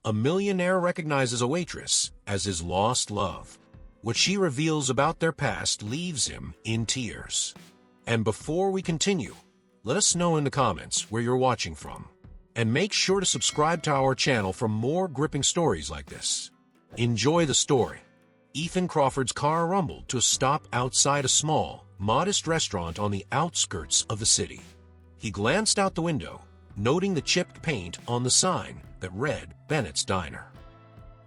A millionaire recognizes a waitress as his lost love. What she reveals about their past leaves him in tears. And before we continue, let us know in the comments where you're watching from. And make sure to subscribe to our channel for more gripping stories like this. Enjoy the story. Ethan Crawford's car rumbled to a stop outside a small, modest restaurant on the outskirts of the city. He glanced out the window, noting the chipped paint on the sign that read Bennett's Diner.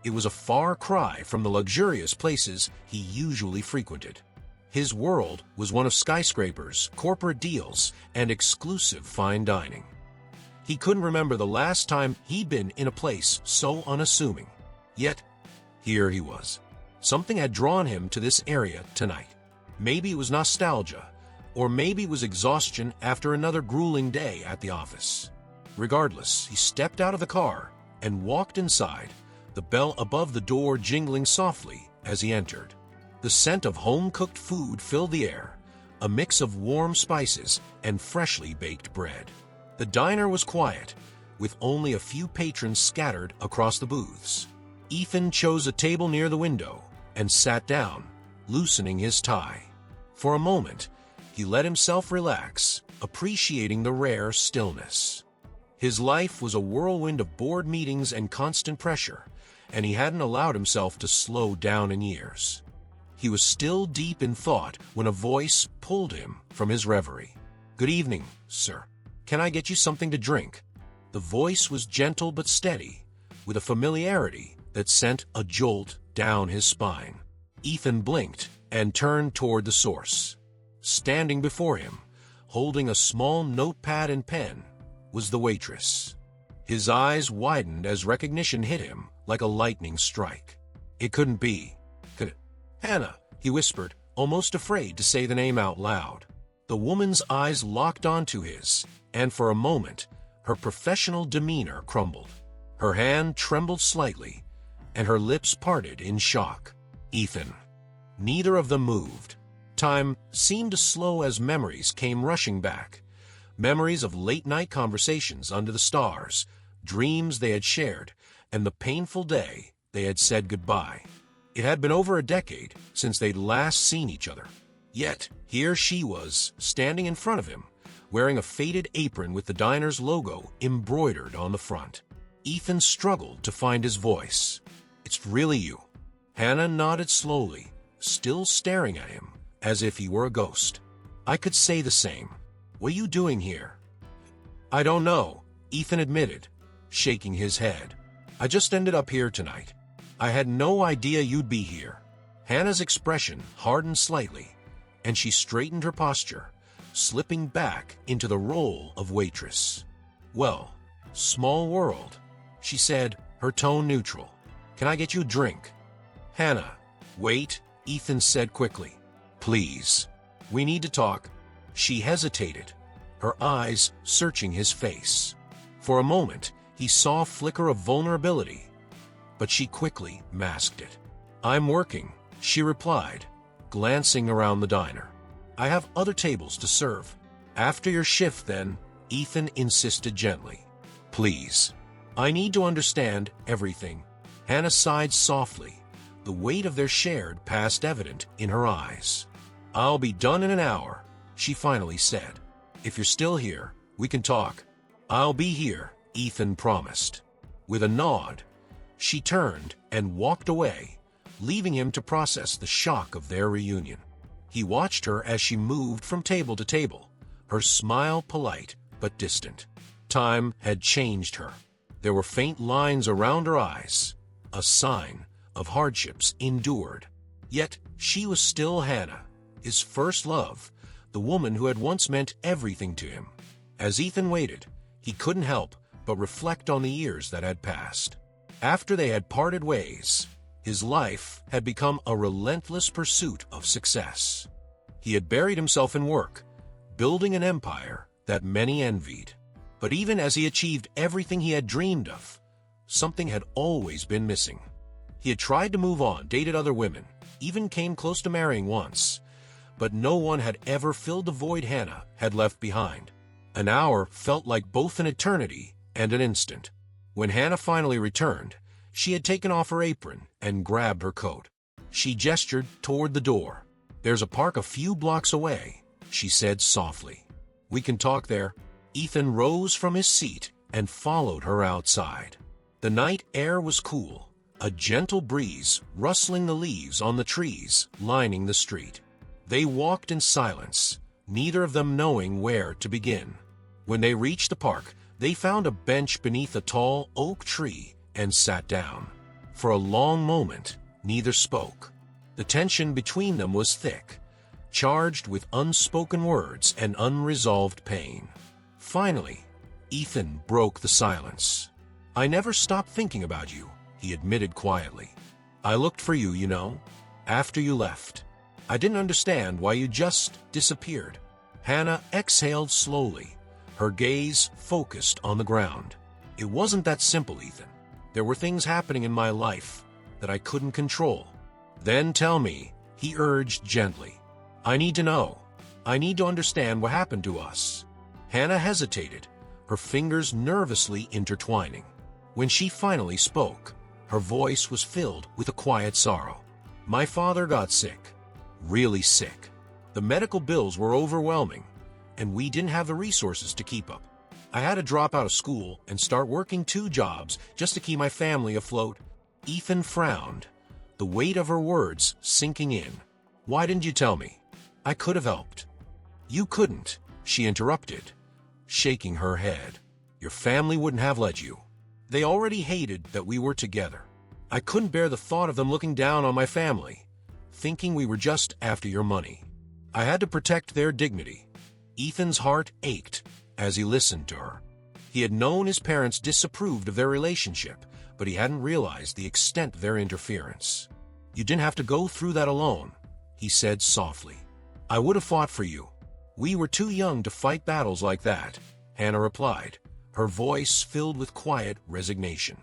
It was a far cry from the luxurious places he usually frequented. His world was one of skyscrapers, corporate deals, and exclusive fine dining. He couldn't remember the last time he'd been in a place so unassuming. Yet, here he was. Something had drawn him to this area tonight. Maybe it was nostalgia, or maybe it was exhaustion after another grueling day at the office. Regardless, he stepped out of the car and walked inside, the bell above the door jingling softly as he entered. The scent of home-cooked food filled the air, a mix of warm spices and freshly baked bread. The diner was quiet, with only a few patrons scattered across the booths. Ethan chose a table near the window and sat down, loosening his tie. For a moment, he let himself relax, appreciating the rare stillness. His life was a whirlwind of board meetings and constant pressure, and he hadn't allowed himself to slow down in years. He was still deep in thought when a voice pulled him from his reverie. "Good evening, sir. Can I get you something to drink?" The voice was gentle but steady, with a familiarity that sent a jolt down his spine. Ethan blinked and turned toward the source. Standing before him, holding a small notepad and pen, was the waitress. His eyes widened as recognition hit him like a lightning strike. It couldn't be. Could it? "Hannah," he whispered, almost afraid to say the name out loud. The woman's eyes locked onto his, and for a moment, her professional demeanor crumbled. Her hand trembled slightly, and her lips parted in shock. "Ethan." Neither of them moved. Time seemed to slow as memories came rushing back. Memories of late-night conversations under the stars, dreams they had shared, and the painful day they had said goodbye. It had been over a decade since they'd last seen each other. Yet, here she was, standing in front of him, wearing a faded apron with the diner's logo embroidered on the front. Ethan struggled to find his voice. "It's really you." Hannah nodded slowly, still staring at him as if he were a ghost. "I could say the same. What are you doing here?" "I don't know," Ethan admitted, shaking his head. "I just ended up here tonight. I had no idea you'd be here." Hannah's expression hardened slightly, and she straightened her posture, slipping back into the role of waitress. "Well, small world," she said, her tone neutral. "Can I get you a drink?" "Hannah." "Wait," Ethan said quickly. "Please. We need to talk." She hesitated, her eyes searching his face. For a moment, he saw a flicker of vulnerability, but she quickly masked it. "I'm working," she replied, glancing around the diner. "I have other tables to serve." "After your shift, then," Ethan insisted gently. "Please. I need to understand everything." Hannah sighed softly, the weight of their shared past evident in her eyes. "I'll be done in an hour," she finally said. "If you're still here, we can talk." "I'll be here," Ethan promised. With a nod, she turned and walked away, leaving him to process the shock of their reunion. He watched her as she moved from table to table, her smile polite but distant. Time had changed her. There were faint lines around her eyes, a sign of hardships endured. Yet she was still Hannah, his first love, the woman who had once meant everything to him. As Ethan waited, he couldn't help but reflect on the years that had passed. After they had parted ways, his life had become a relentless pursuit of success. He had buried himself in work, building an empire that many envied. But even as he achieved everything he had dreamed of, something had always been missing. He had tried to move on, dated other women, even came close to marrying once, but no one had ever filled the void Hannah had left behind. An hour felt like both an eternity and an instant. When Hannah finally returned, She had taken off her apron and grabbed her coat. She gestured toward the door. "There's a park a few blocks away," she said softly. "We can talk there." Ethan rose from his seat and followed her outside. The night air was cool, a gentle breeze rustling the leaves on the trees lining the street. They walked in silence, neither of them knowing where to begin. When they reached the park, they found a bench beneath a tall oak tree and sat down. For a long moment, neither spoke. The tension between them was thick, charged with unspoken words and unresolved pain. Finally, Ethan broke the silence. "I never stopped thinking about you," he admitted quietly. "I looked for you, you know, after you left. I didn't understand why you just disappeared." Hannah exhaled slowly, her gaze focused on the ground. "It wasn't that simple, Ethan. There were things happening in my life that I couldn't control." "Then tell me," he urged gently. "I need to know. I need to understand what happened to us." Hannah hesitated, her fingers nervously intertwining. When she finally spoke, her voice was filled with a quiet sorrow. "My father got sick, really sick. The medical bills were overwhelming, and we didn't have the resources to keep up. I had to drop out of school and start working 2 jobs just to keep my family afloat." Ethan frowned, the weight of her words sinking in. "Why didn't you tell me? I could have helped." "You couldn't," she interrupted, shaking her head. "Your family wouldn't have let you. They already hated that we were together. I couldn't bear the thought of them looking down on my family, thinking we were just after your money. I had to protect their dignity." Ethan's heart ached as he listened to her. He had known his parents disapproved of their relationship, but he hadn't realized the extent of their interference. "You didn't have to go through that alone," he said softly. "I would have fought for you. We were too young to fight battles like that," Hannah replied, her voice filled with quiet resignation.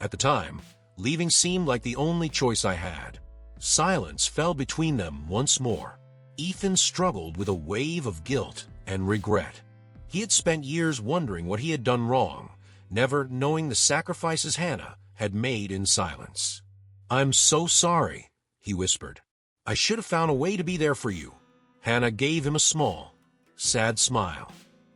"At the time, leaving seemed like the only choice I had." Silence fell between them once more. Ethan struggled with a wave of guilt and regret. He had spent years wondering what he had done wrong, never knowing the sacrifices Hannah had made in silence. "I'm so sorry," he whispered. "I should have found a way to be there for you." Hannah gave him a small, sad smile.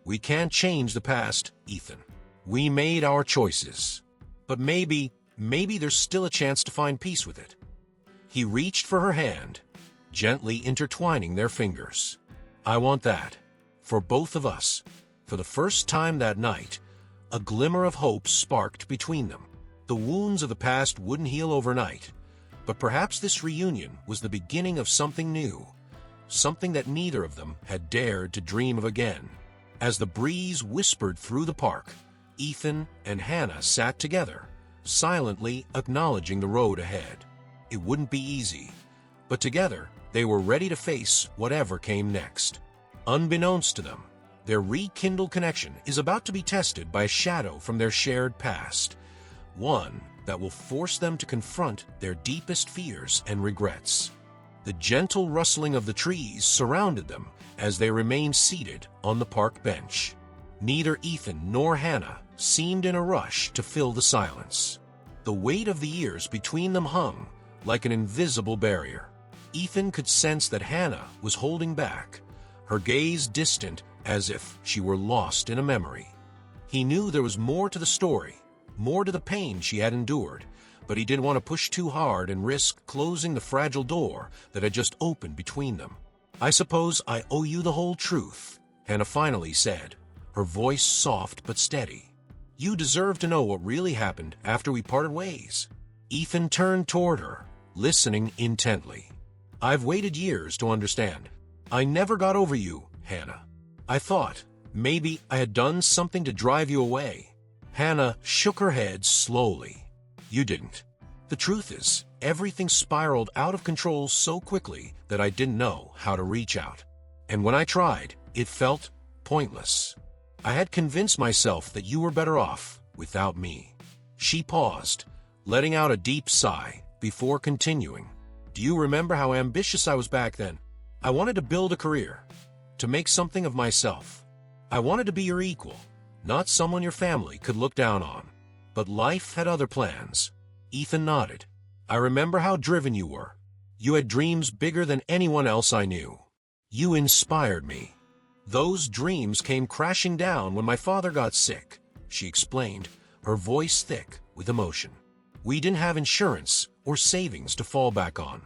"We can't change the past, Ethan. We made our choices. But maybe there's still a chance to find peace with it." He reached for her hand, gently intertwining their fingers. "I want that. For both of us." For the first time that night, a glimmer of hope sparked between them. The wounds of the past wouldn't heal overnight, but perhaps this reunion was the beginning of something new, something that neither of them had dared to dream of again. As the breeze whispered through the park, Ethan and Hannah sat together, silently acknowledging the road ahead. It wouldn't be easy, but together they were ready to face whatever came next. Unbeknownst to them, their rekindled connection is about to be tested by a shadow from their shared past, one that will force them to confront their deepest fears and regrets. The gentle rustling of the trees surrounded them as they remained seated on the park bench. Neither Ethan nor Hannah seemed in a rush to fill the silence. The weight of the years between them hung like an invisible barrier. Ethan could sense that Hannah was holding back, her gaze distant as if she were lost in a memory. He knew there was more to the story, more to the pain she had endured, but he didn't want to push too hard and risk closing the fragile door that had just opened between them. "I suppose I owe you the whole truth," Hannah finally said, her voice soft but steady. "You deserve to know what really happened after we parted ways." Ethan turned toward her, listening intently. "I've waited years to understand. I never got over you, Hannah. I thought maybe I had done something to drive you away." Hannah shook her head slowly. "You didn't. The truth is, everything spiraled out of control so quickly that I didn't know how to reach out. And when I tried, it felt pointless. I had convinced myself that you were better off without me." She paused, letting out a deep sigh before continuing. "Do you remember how ambitious I was back then? I wanted to build a career, to make something of myself. I wanted to be your equal, not someone your family could look down on. But life had other plans. Ethan nodded. I remember how driven you were. You had dreams bigger than anyone else I knew. You inspired me. Those dreams came crashing down when my father got sick, she explained, her voice thick with emotion. We didn't have insurance or savings to fall back on.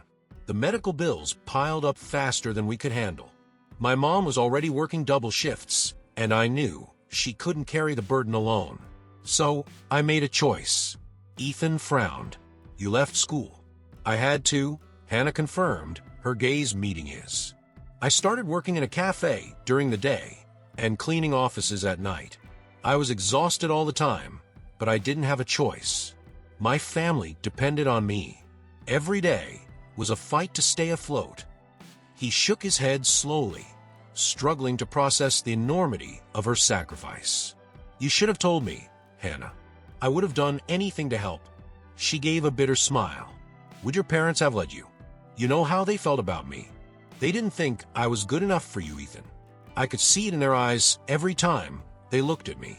The medical bills piled up faster than we could handle. My mom was already working double shifts, and I knew she couldn't carry the burden alone. So, I made a choice. Ethan frowned. You left school. I had to, Hannah confirmed, her gaze meeting his. I started working in a cafe during the day and cleaning offices at night. I was exhausted all the time, but I didn't have a choice. My family depended on me. Every day was a fight to stay afloat. He shook his head slowly, struggling to process the enormity of her sacrifice. You should have told me, Hannah. I would have done anything to help. She gave a bitter smile. Would your parents have let you? You know how they felt about me. They didn't think I was good enough for you, Ethan. I could see it in their eyes every time they looked at me.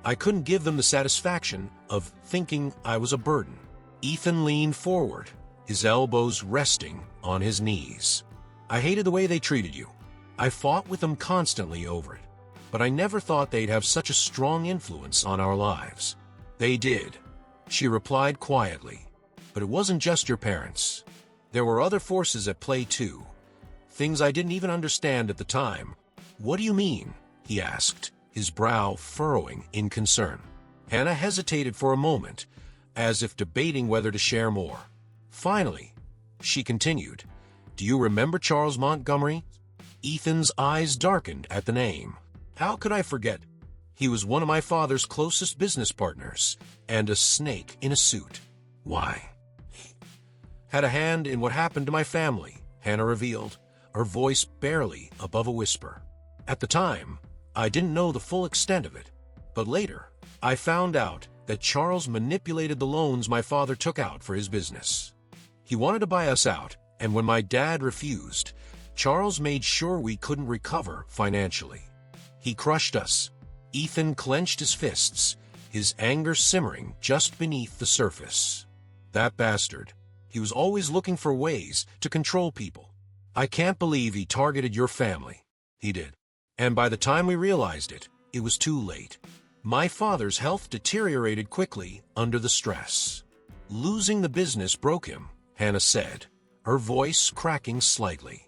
I couldn't give them the satisfaction of thinking I was a burden. Ethan leaned forward, his elbows resting on his knees. I hated the way they treated you. I fought with them constantly over it. But I never thought they'd have such a strong influence on our lives. They did, she replied quietly. But it wasn't just your parents. There were other forces at play too. Things I didn't even understand at the time. What do you mean? He asked, his brow furrowing in concern. Hannah hesitated for a moment, as if debating whether to share more. Finally, she continued, do you remember Charles Montgomery? Ethan's eyes darkened at the name. How could I forget? He was one of my father's closest business partners, and a snake in a suit. Why? He had a hand in what happened to my family, Hannah revealed, her voice barely above a whisper. At the time, I didn't know the full extent of it, but later, I found out that Charles manipulated the loans my father took out for his business. He wanted to buy us out, and when my dad refused, Charles made sure we couldn't recover financially. He crushed us. Ethan clenched his fists, his anger simmering just beneath the surface. That bastard. He was always looking for ways to control people. I can't believe he targeted your family. He did. And by the time we realized it, it was too late. My father's health deteriorated quickly under the stress. Losing the business broke him, Hannah said, her voice cracking slightly.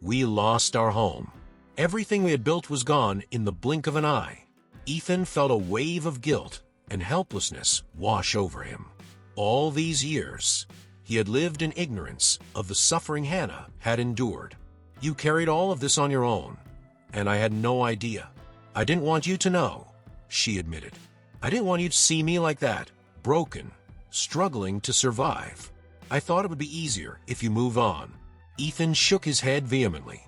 We lost our home. Everything we had built was gone in the blink of an eye. Ethan felt a wave of guilt and helplessness wash over him. All these years, he had lived in ignorance of the suffering Hannah had endured. You carried all of this on your own, and I had no idea. I didn't want you to know, she admitted. I didn't want you to see me like that, broken, struggling to survive. I thought it would be easier if you move on. Ethan shook his head vehemently.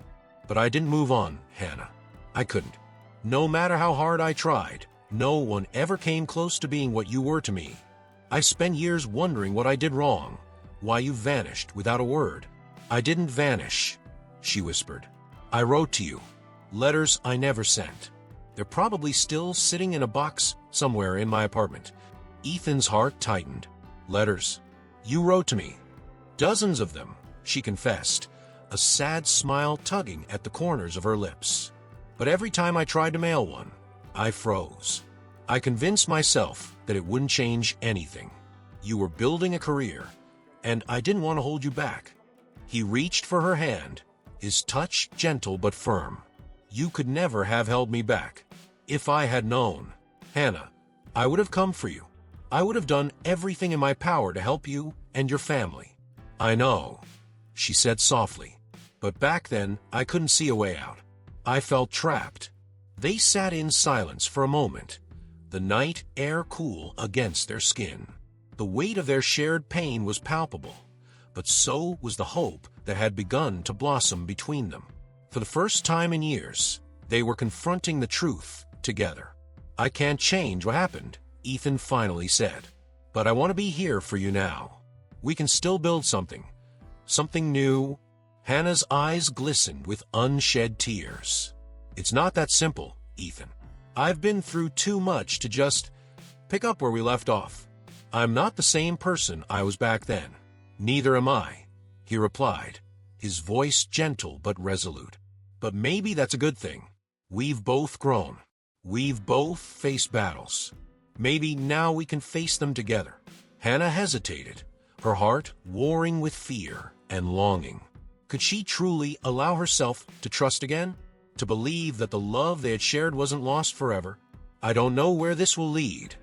But I didn't move on, Hannah. I couldn't. No matter how hard I tried, no one ever came close to being what you were to me. I spent years wondering what I did wrong, why you vanished without a word. I didn't vanish, she whispered. I wrote to you. Letters I never sent. They're probably still sitting in a box somewhere in my apartment. Ethan's heart tightened. Letters. You wrote to me. Dozens of them, she confessed, a sad smile tugging at the corners of her lips. But every time I tried to mail one, I froze. I convinced myself that it wouldn't change anything. You were building a career, and I didn't want to hold you back. He reached for her hand, his touch gentle but firm. You could never have held me back. If I had known, Hannah, I would have come for you. I would have done everything in my power to help you and your family. I know, she said softly. But back then, I couldn't see a way out. I felt trapped. They sat in silence for a moment, the night air cool against their skin. The weight of their shared pain was palpable, but so was the hope that had begun to blossom between them. For the first time in years, they were confronting the truth together. I can't change what happened, Ethan finally said. But I want to be here for you now. We can still build something new. Hannah's eyes glistened with unshed tears. It's not that simple, Ethan. I've been through too much to just pick up where we left off. I'm not the same person I was back then. Neither am I, he replied, his voice gentle but resolute. But maybe that's a good thing. We've both grown. We've both faced battles. Maybe now we can face them together. Hannah hesitated, her heart warring with fear and longing. Could she truly allow herself to trust again? To believe that the love they had shared wasn't lost forever? I don't know where this will lead,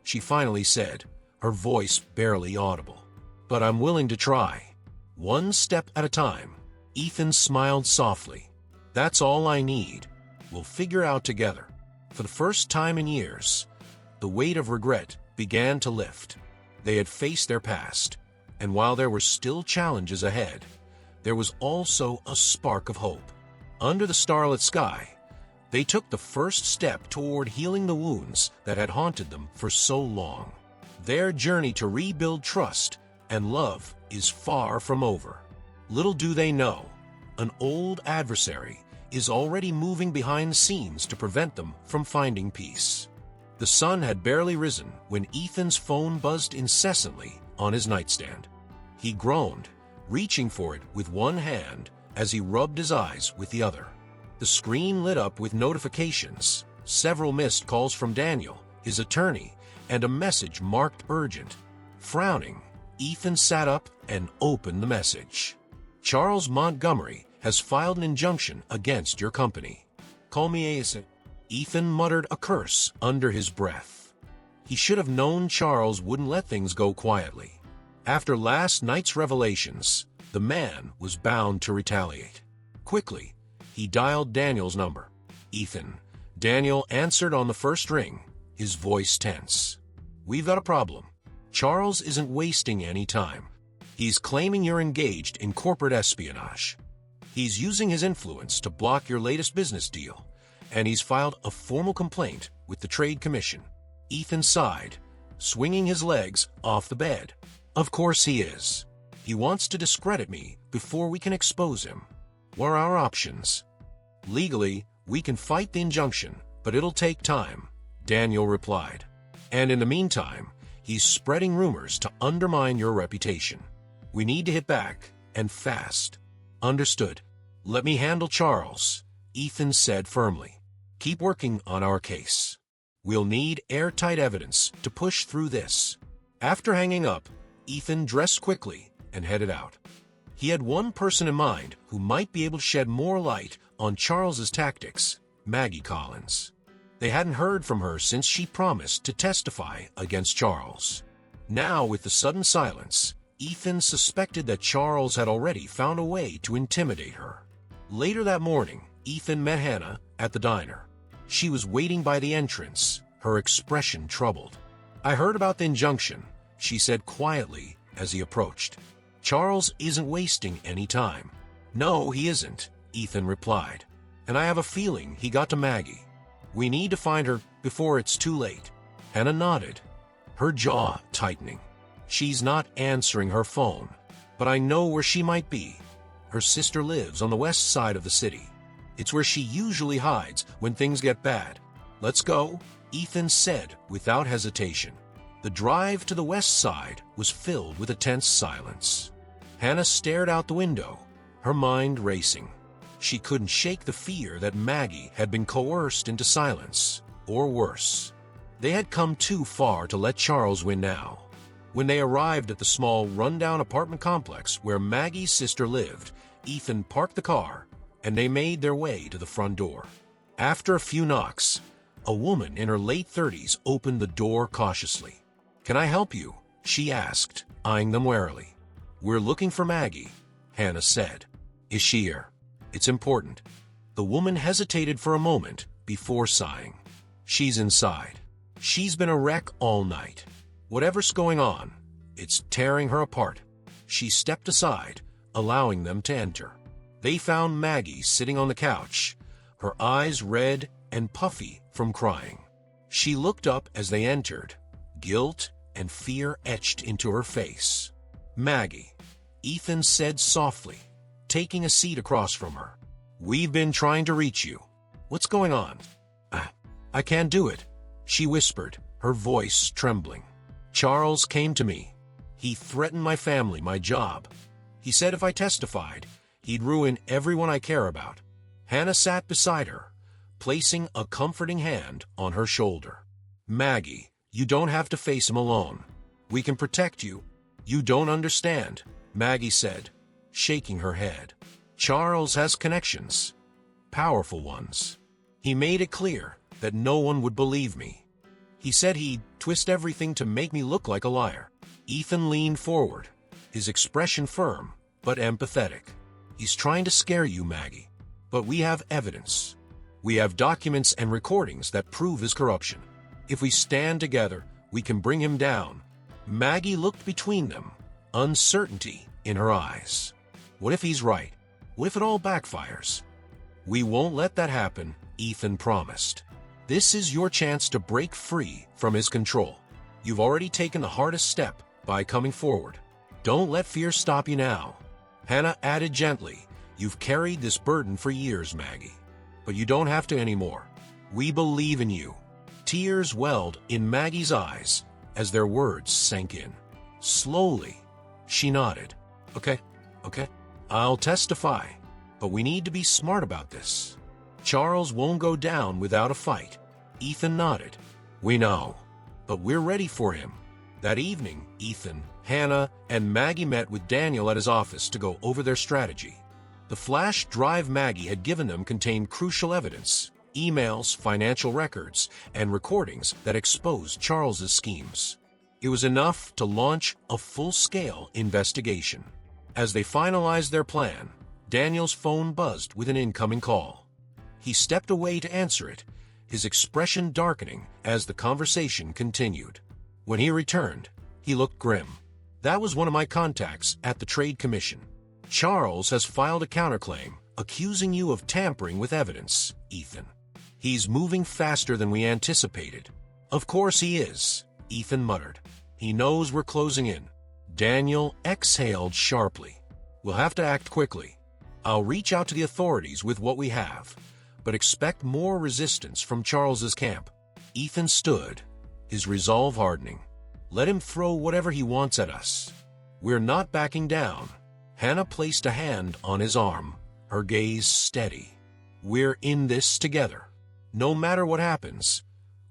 she finally said, her voice barely audible. But I'm willing to try. One step at a time. Ethan smiled softly. That's all I need. We'll figure out together. For the first time in years, the weight of regret began to lift. They had faced their past, and while there were still challenges ahead, there was also a spark of hope. Under the starlit sky, they took the first step toward healing the wounds that had haunted them for so long. Their journey to rebuild trust and love is far from over. Little do they know, an old adversary is already moving behind the scenes to prevent them from finding peace. The sun had barely risen when Ethan's phone buzzed incessantly on his nightstand. He groaned, reaching for it with one hand as he rubbed his eyes with the other. The screen lit up with notifications, several missed calls from Daniel, his attorney, and a message marked urgent. Frowning, Ethan sat up and opened the message. Charles Montgomery has filed an injunction against your company. Call me ASAP. Ethan muttered a curse under his breath. He should have known Charles wouldn't let things go quietly. After last night's revelations, the man was bound to retaliate. Quickly, he dialed Daniel's number. Ethan. Daniel answered on the first ring, his voice tense. We've got a problem. Charles isn't wasting any time. He's claiming you're engaged in corporate espionage. He's using his influence to block your latest business deal, and he's filed a formal complaint with the Trade Commission. Ethan sighed, swinging his legs off the bed. Of course he is. He wants to discredit me before we can expose him. What are our options? Legally, we can fight the injunction, but it'll take time, Daniel replied. And in the meantime, he's spreading rumors to undermine your reputation. We need to hit back, and fast. Understood. Let me handle Charles, Ethan said firmly. Keep working on our case. We'll need airtight evidence to push through this. After hanging up, Ethan dressed quickly and headed out. He had one person in mind who might be able to shed more light on Charles's tactics, Maggie Collins. They hadn't heard from her since she promised to testify against Charles. Now, with the sudden silence, Ethan suspected that Charles had already found a way to intimidate her. Later that morning, Ethan met Hannah at the diner. She was waiting by the entrance, her expression troubled. I heard about the injunction, she said quietly as he approached. Charles isn't wasting any time. No, he isn't, Ethan replied. And I have a feeling he got to Maggie. We need to find her before it's too late. Hannah nodded, her jaw tightening. She's not answering her phone, but I know where she might be. Her sister lives on the west side of the city. It's where she usually hides when things get bad. Let's go, Ethan said without hesitation. The drive to the west side was filled with a tense silence. Hannah stared out the window, her mind racing. She couldn't shake the fear that Maggie had been coerced into silence, or worse. They had come too far to let Charles win now. When they arrived at the small, rundown apartment complex where Maggie's sister lived, Ethan parked the car, and they made their way to the front door. After a few knocks, a woman in her late 30s opened the door cautiously. Can I help you? She asked, eyeing them warily. We're looking for Maggie, Hannah said. Is she here? It's important. The woman hesitated for a moment before sighing. She's inside. She's been a wreck all night. Whatever's going on, it's tearing her apart. She stepped aside, allowing them to enter. They found Maggie sitting on the couch, her eyes red and puffy from crying. She looked up as they entered, guilt and fear etched into her face. Maggie, Ethan said softly, taking a seat across from her. We've been trying to reach you. What's going on? I can't do it, she whispered, her voice trembling. Charles came to me. He threatened my family, my job. He said if I testified, he'd ruin everyone I care about. Hannah sat beside her, placing a comforting hand on her shoulder. Maggie, you don't have to face him alone. We can protect you. You don't understand, Maggie said, shaking her head. Charles has connections. Powerful ones. He made it clear that no one would believe me. He said he'd twist everything to make me look like a liar. Ethan leaned forward, his expression firm but empathetic. He's trying to scare you, Maggie. But we have evidence. We have documents and recordings that prove his corruption. If we stand together, we can bring him down. Maggie looked between them, uncertainty in her eyes. What if he's right? What if it all backfires? We won't let that happen, Ethan promised. This is your chance to break free from his control. You've already taken the hardest step by coming forward. Don't let fear stop you now. Hannah added gently, you've carried this burden for years, Maggie. But you don't have to anymore. We believe in you. Tears welled in Maggie's eyes as their words sank in. Slowly, she nodded. Okay, I'll testify, but we need to be smart about this. Charles won't go down without a fight. Ethan nodded. We know, but we're ready for him. That evening, Ethan, Hannah, and Maggie met with Daniel at his office to go over their strategy. The flash drive Maggie had given them contained crucial evidence, emails, financial records, and recordings that exposed Charles's schemes. It was enough to launch a full-scale investigation. As they finalized their plan, Daniel's phone buzzed with an incoming call. He stepped away to answer it, his expression darkening as the conversation continued. When he returned, he looked grim. That was one of my contacts at the Trade Commission. Charles has filed a counterclaim, accusing you of tampering with evidence, Ethan. He's moving faster than we anticipated. Of course he is, Ethan muttered. He knows we're closing in. Daniel exhaled sharply. We'll have to act quickly. I'll reach out to the authorities with what we have, but expect more resistance from Charles's camp. Ethan stood, his resolve hardening. Let him throw whatever he wants at us. We're not backing down. Hannah placed a hand on his arm, her gaze steady. We're in this together. No matter what happens,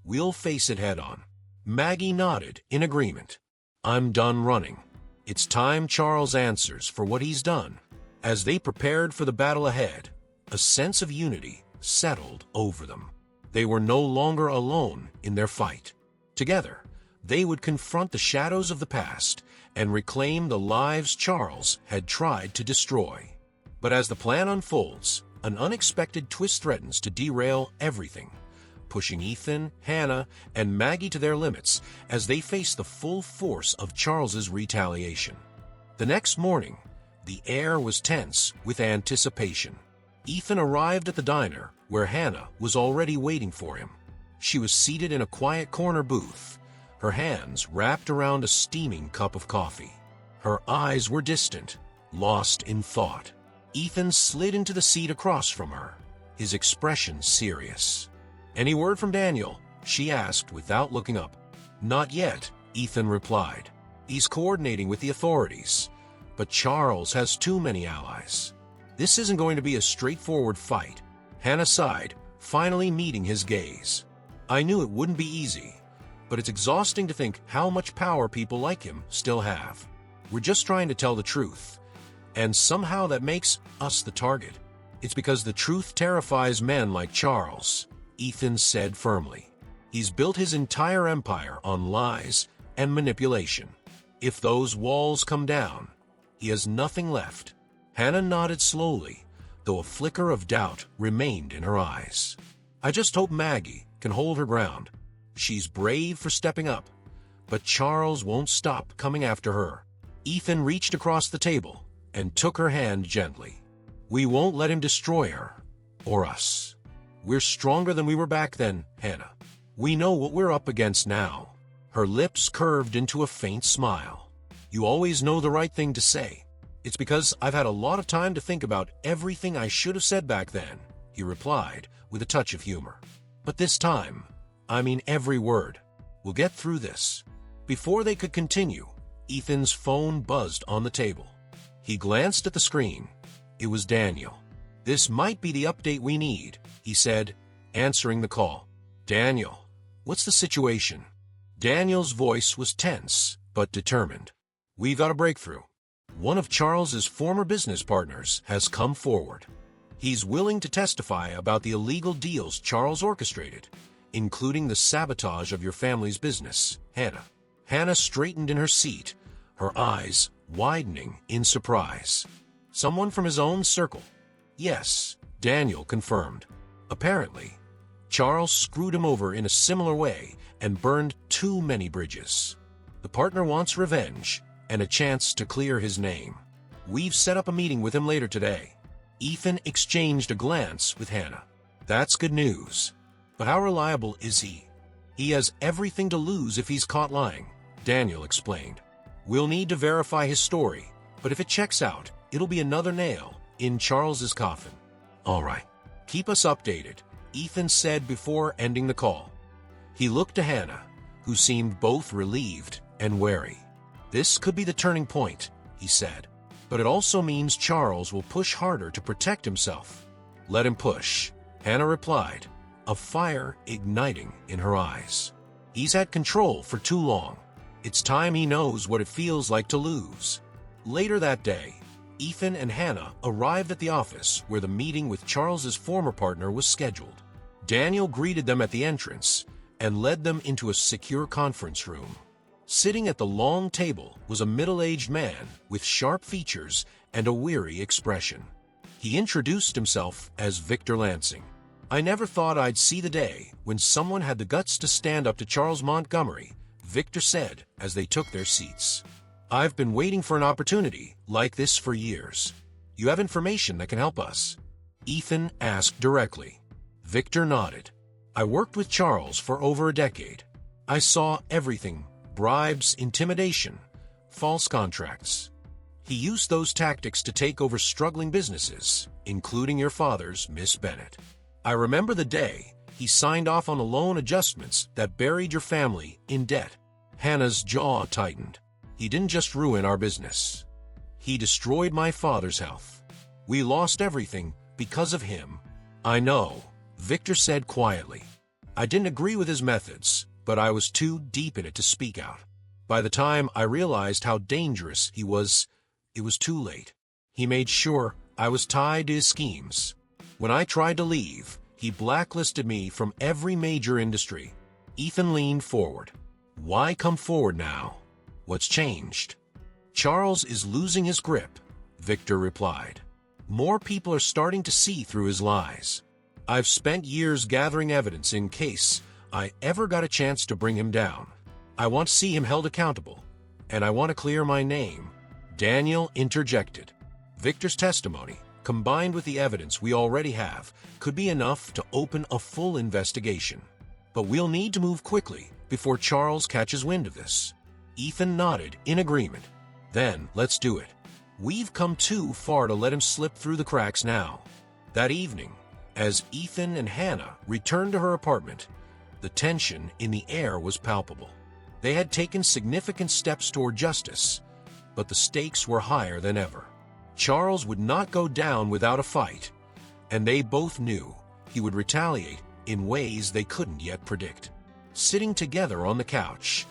we'll face it head-on. Maggie nodded in agreement. I'm done running. It's time Charles answers for what he's done. As they prepared for the battle ahead, a sense of unity settled over them. They were no longer alone in their fight. Together, they would confront the shadows of the past and reclaim the lives Charles had tried to destroy. But as the plan unfolds, an unexpected twist threatens to derail everything, pushing Ethan, Hannah, and Maggie to their limits as they face the full force of Charles's retaliation. The next morning, the air was tense with anticipation. Ethan arrived at the diner where Hannah was already waiting for him. She was seated in a quiet corner booth, her hands wrapped around a steaming cup of coffee. Her eyes were distant, lost in thought. Ethan slid into the seat across from her, his expression serious. Any word from Daniel? She asked without looking up. Not yet, Ethan replied. He's coordinating with the authorities, but Charles has too many allies. This isn't going to be a straightforward fight. Hannah sighed, finally meeting his gaze. I knew it wouldn't be easy, but it's exhausting to think how much power people like him still have. We're just trying to tell the truth, and somehow that makes us the target. It's because the truth terrifies men like Charles, Ethan said firmly. He's built his entire empire on lies and manipulation. If those walls come down, he has nothing left. Hannah nodded slowly, though a flicker of doubt remained in her eyes. I just hope Maggie can hold her ground. She's brave for stepping up, but Charles won't stop coming after her. Ethan reached across the table and took her hand gently. We won't let him destroy her, or us. We're stronger than we were back then, Hannah. We know what we're up against now. Her lips curved into a faint smile. You always know the right thing to say. It's because I've had a lot of time to think about everything I should have said back then, he replied with a touch of humor. But this time, I mean every word. We'll get through this. before they could continue, Ethan's phone buzzed on the table. He glanced at the screen. It was Daniel. "This might be the update we need," he said, answering the call. "Daniel, what's the situation?" Daniel's voice was tense, but determined. "We've got a breakthrough. One of Charles's former business partners has come forward. He's willing to testify about the illegal deals Charles orchestrated, including the sabotage of your family's business, Hannah." Hannah straightened in her seat, her eyes widening in surprise. "Someone from his own circle?" "Yes," Daniel confirmed. "Apparently, Charles screwed him over in a similar way and burned too many bridges. The partner wants revenge and a chance to clear his name. We've set up a meeting with him later today." Ethan exchanged a glance with Hannah. "That's good news. But how reliable is he?" "He has everything to lose if he's caught lying," Daniel explained. "We'll need to verify his story, but if it checks out, it'll be another nail in Charles's coffin." "All right. Keep us updated," Ethan said before ending the call. He looked to Hannah, who seemed both relieved and wary. "This could be the turning point," he said. "But it also means Charles will push harder to protect himself." "Let him push," Hannah replied, a fire igniting in her eyes. "He's had control for too long. It's time he knows what it feels like to lose." Later that day, Ethan and Hannah arrived at the office where the meeting with Charles's former partner was scheduled. Daniel greeted them at the entrance and led them into a secure conference room. Sitting at the long table was a middle-aged man with sharp features and a weary expression. He introduced himself as Victor Lansing. "I never thought I'd see the day when someone had the guts to stand up to Charles Montgomery," Victor said as they took their seats. "I've been waiting for an opportunity like this for years. You have information that can help us?" Ethan asked directly. Victor nodded. "I worked with Charles for over a decade. I saw everything: bribes, intimidation, false contracts. He used those tactics to take over struggling businesses, including your father's, Miss Bennett. I remember the day he signed off on the loan adjustments that buried your family in debt." Hannah's jaw tightened. "He didn't just ruin our business. He destroyed my father's health. We lost everything because of him." "I know," Victor said quietly. "I didn't agree with his methods, but I was too deep in it to speak out. By the time I realized how dangerous he was, it was too late. He made sure I was tied to his schemes. When I tried to leave, he blacklisted me from every major industry." Ethan leaned forward. "Why come forward now? What's changed?" "Charles is losing his grip," Victor replied. "More people are starting to see through his lies. I've spent years gathering evidence in case I ever got a chance to bring him down. I want to see him held accountable, and I want to clear my name." Daniel interjected. "Victor's testimony, combined with the evidence we already have, could be enough to open a full investigation. But we'll need to move quickly before Charles catches wind of this." Ethan nodded in agreement. "Then let's do it. We've come too far to let him slip through the cracks now." That evening, as Ethan and Hannah returned to her apartment, the tension in the air was palpable. They had taken significant steps toward justice, but the stakes were higher than ever. Charles would not go down without a fight, and they both knew he would retaliate in ways they couldn't yet predict. Sitting together on the couch,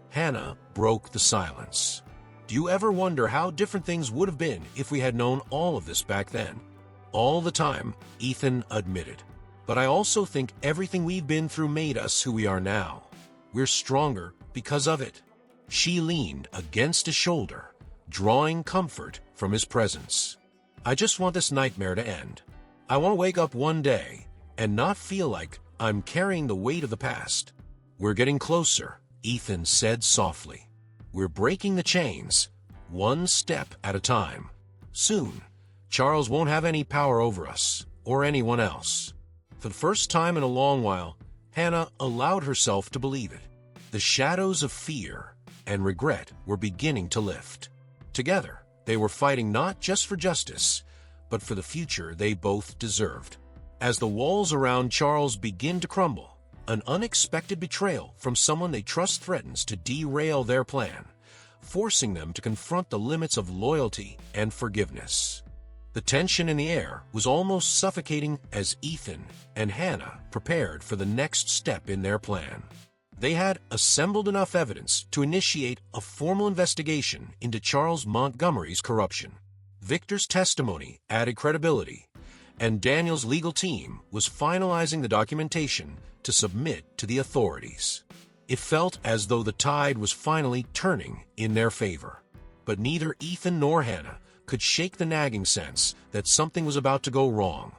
Hannah broke the silence. "Do you ever wonder how different things would have been if we had known all of this back then?" "All the time," Ethan admitted. "But I also think everything we've been through made us who we are now. We're stronger because of it." She leaned against his shoulder, drawing comfort from his presence. "I just want this nightmare to end. I want to wake up one day and not feel like I'm carrying the weight of the past." "We're getting closer," Ethan said softly. "We're breaking the chains, one step at a time. Soon, Charles won't have any power over us or anyone else." For the first time in a long while, Hannah allowed herself to believe it. The shadows of fear and regret were beginning to lift. Together, they were fighting not just for justice, but for the future they both deserved. As the walls around Charles began to crumble, An unexpected betrayal from someone they trust threatens to derail their plan, forcing them to confront the limits of loyalty and forgiveness. The tension in the air was almost suffocating as Ethan and Hannah prepared for the next step in their plan. They had assembled enough evidence to initiate a formal investigation into Charles Montgomery's corruption. Victor's testimony added credibility, and Daniel's legal team was finalizing the documentation to submit to the authorities. It felt as though the tide was finally turning in their favor. But neither Ethan nor Hannah could shake the nagging sense that something was about to go wrong.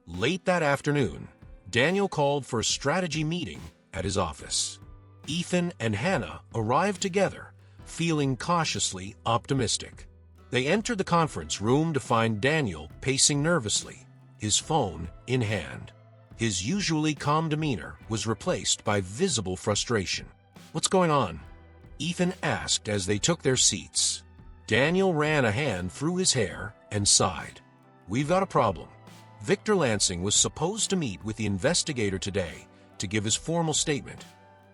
Late that afternoon, Daniel called for a strategy meeting at his office. Ethan and Hannah arrived together, feeling cautiously optimistic. They entered the conference room to find Daniel pacing nervously, his phone in hand. His usually calm demeanor was replaced by visible frustration. "What's going on?" Ethan asked as they took their seats. Daniel ran a hand through his hair and sighed. "We've got a problem. Victor Lansing was supposed to meet with the investigator today to give his formal statement,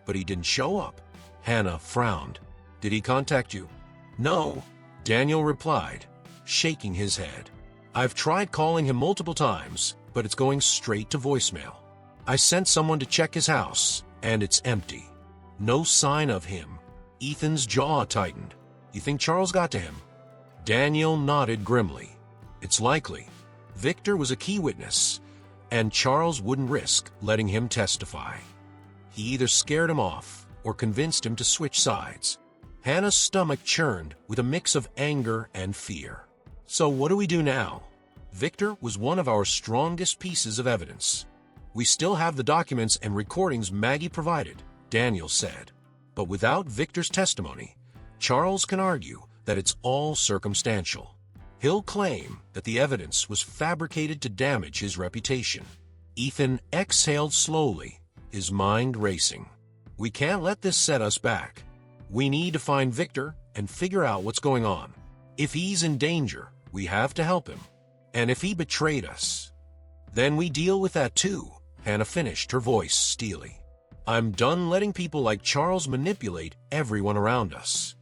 but he didn't show up." Hannah frowned. "Did he contact you?" "No," Daniel replied, shaking his head. "I've tried calling him multiple times, but it's going straight to voicemail. I sent someone to check his house, and it's empty. No sign of him." Ethan's jaw tightened. "You think Charles got to him?" Daniel nodded grimly. "It's likely. Victor was a key witness, and Charles wouldn't risk letting him testify. He either scared him off or convinced him to switch sides." Hannah's stomach churned with a mix of anger and fear. "So what do we do now? Victor was one of our strongest pieces of evidence. We still have the documents and recordings Maggie provided," Daniel said. "But without Victor's testimony, Charles can argue that it's all circumstantial. He'll claim that the evidence was fabricated to damage his reputation." Ethan exhaled slowly, his mind racing. "We can't let this set us back. We need to find Victor and figure out what's going on. If he's in danger, we have to help him. And if he betrayed us, then we deal with that too," Hannah finished, her voice steely. "I'm done letting people like Charles manipulate everyone around us."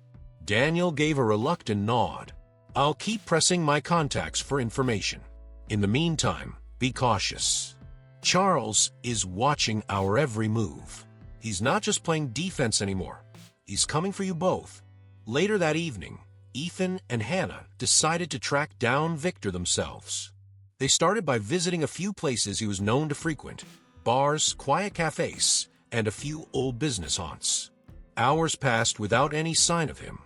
Daniel gave a reluctant nod. "I'll keep pressing my contacts for information. In the meantime, be cautious. Charles is watching our every move. He's not just playing defense anymore. He's coming for you both." Later that evening, Ethan and Hannah decided to track down Victor themselves. They started by visiting a few places he was known to frequent: bars, quiet cafes, and a few old business haunts. Hours passed without any sign of him,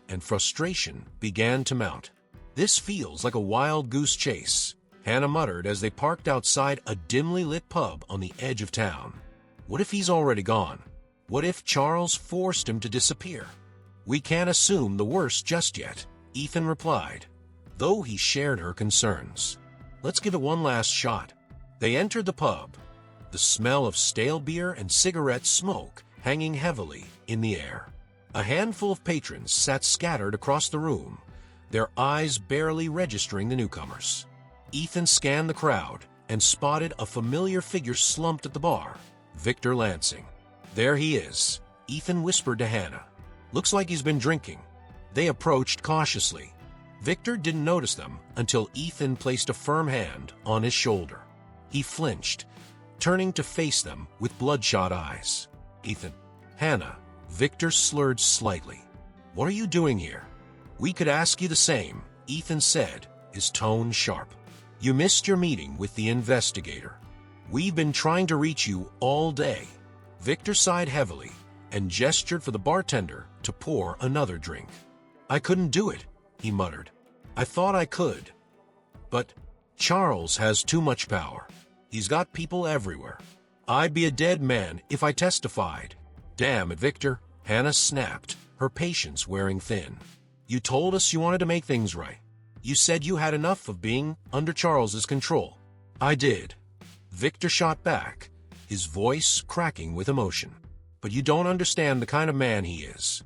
and frustration began to mount. "This feels like a wild goose chase," Hannah muttered as they parked outside a dimly lit pub on the edge of town. "What if he's already gone? What if Charles forced him to disappear?" "We can't assume the worst just yet," Ethan replied, though he shared her concerns. "Let's give it one last shot." They entered the pub, the smell of stale beer and cigarette smoke hanging heavily in the air. A handful of patrons sat scattered across the room, their eyes barely registering the newcomers. Ethan scanned the crowd and spotted a familiar figure slumped at the bar: Victor Lansing. "There he is," Ethan whispered to Hannah. "Looks like he's been drinking." They approached cautiously. Victor didn't notice them until Ethan placed a firm hand on his shoulder. He flinched, turning to face them with bloodshot eyes. "Ethan." "Hannah." Victor slurred slightly. "What are you doing here?" "We could ask you the same," Ethan said, his tone sharp. "You missed your meeting with the investigator. We've been trying to reach you all day." Victor sighed heavily and gestured for the bartender to pour another drink. "I couldn't do it," he muttered. "I thought I could. But Charles has too much power. He's got people everywhere. I'd be a dead man if I testified." "Damn it, Victor," Hannah snapped, her patience wearing thin. "You told us you wanted to make things right. You said you had enough of being under Charles's control." "I did," Victor shot back, his voice cracking with emotion. "But you don't understand the kind of man he is.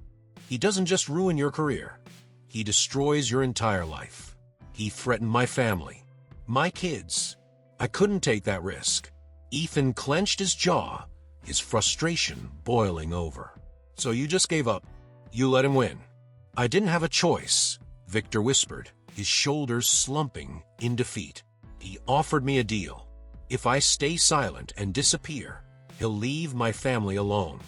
He doesn't just ruin your career. He destroys your entire life. He threatened my family, my kids. I couldn't take that risk." Ethan clenched his jaw, his frustration boiling over. "So you just gave up? You let him win?" "I didn't have a choice," Victor whispered, his shoulders slumping in defeat. "He offered me a deal. If I stay silent and disappear, he'll leave my family alone.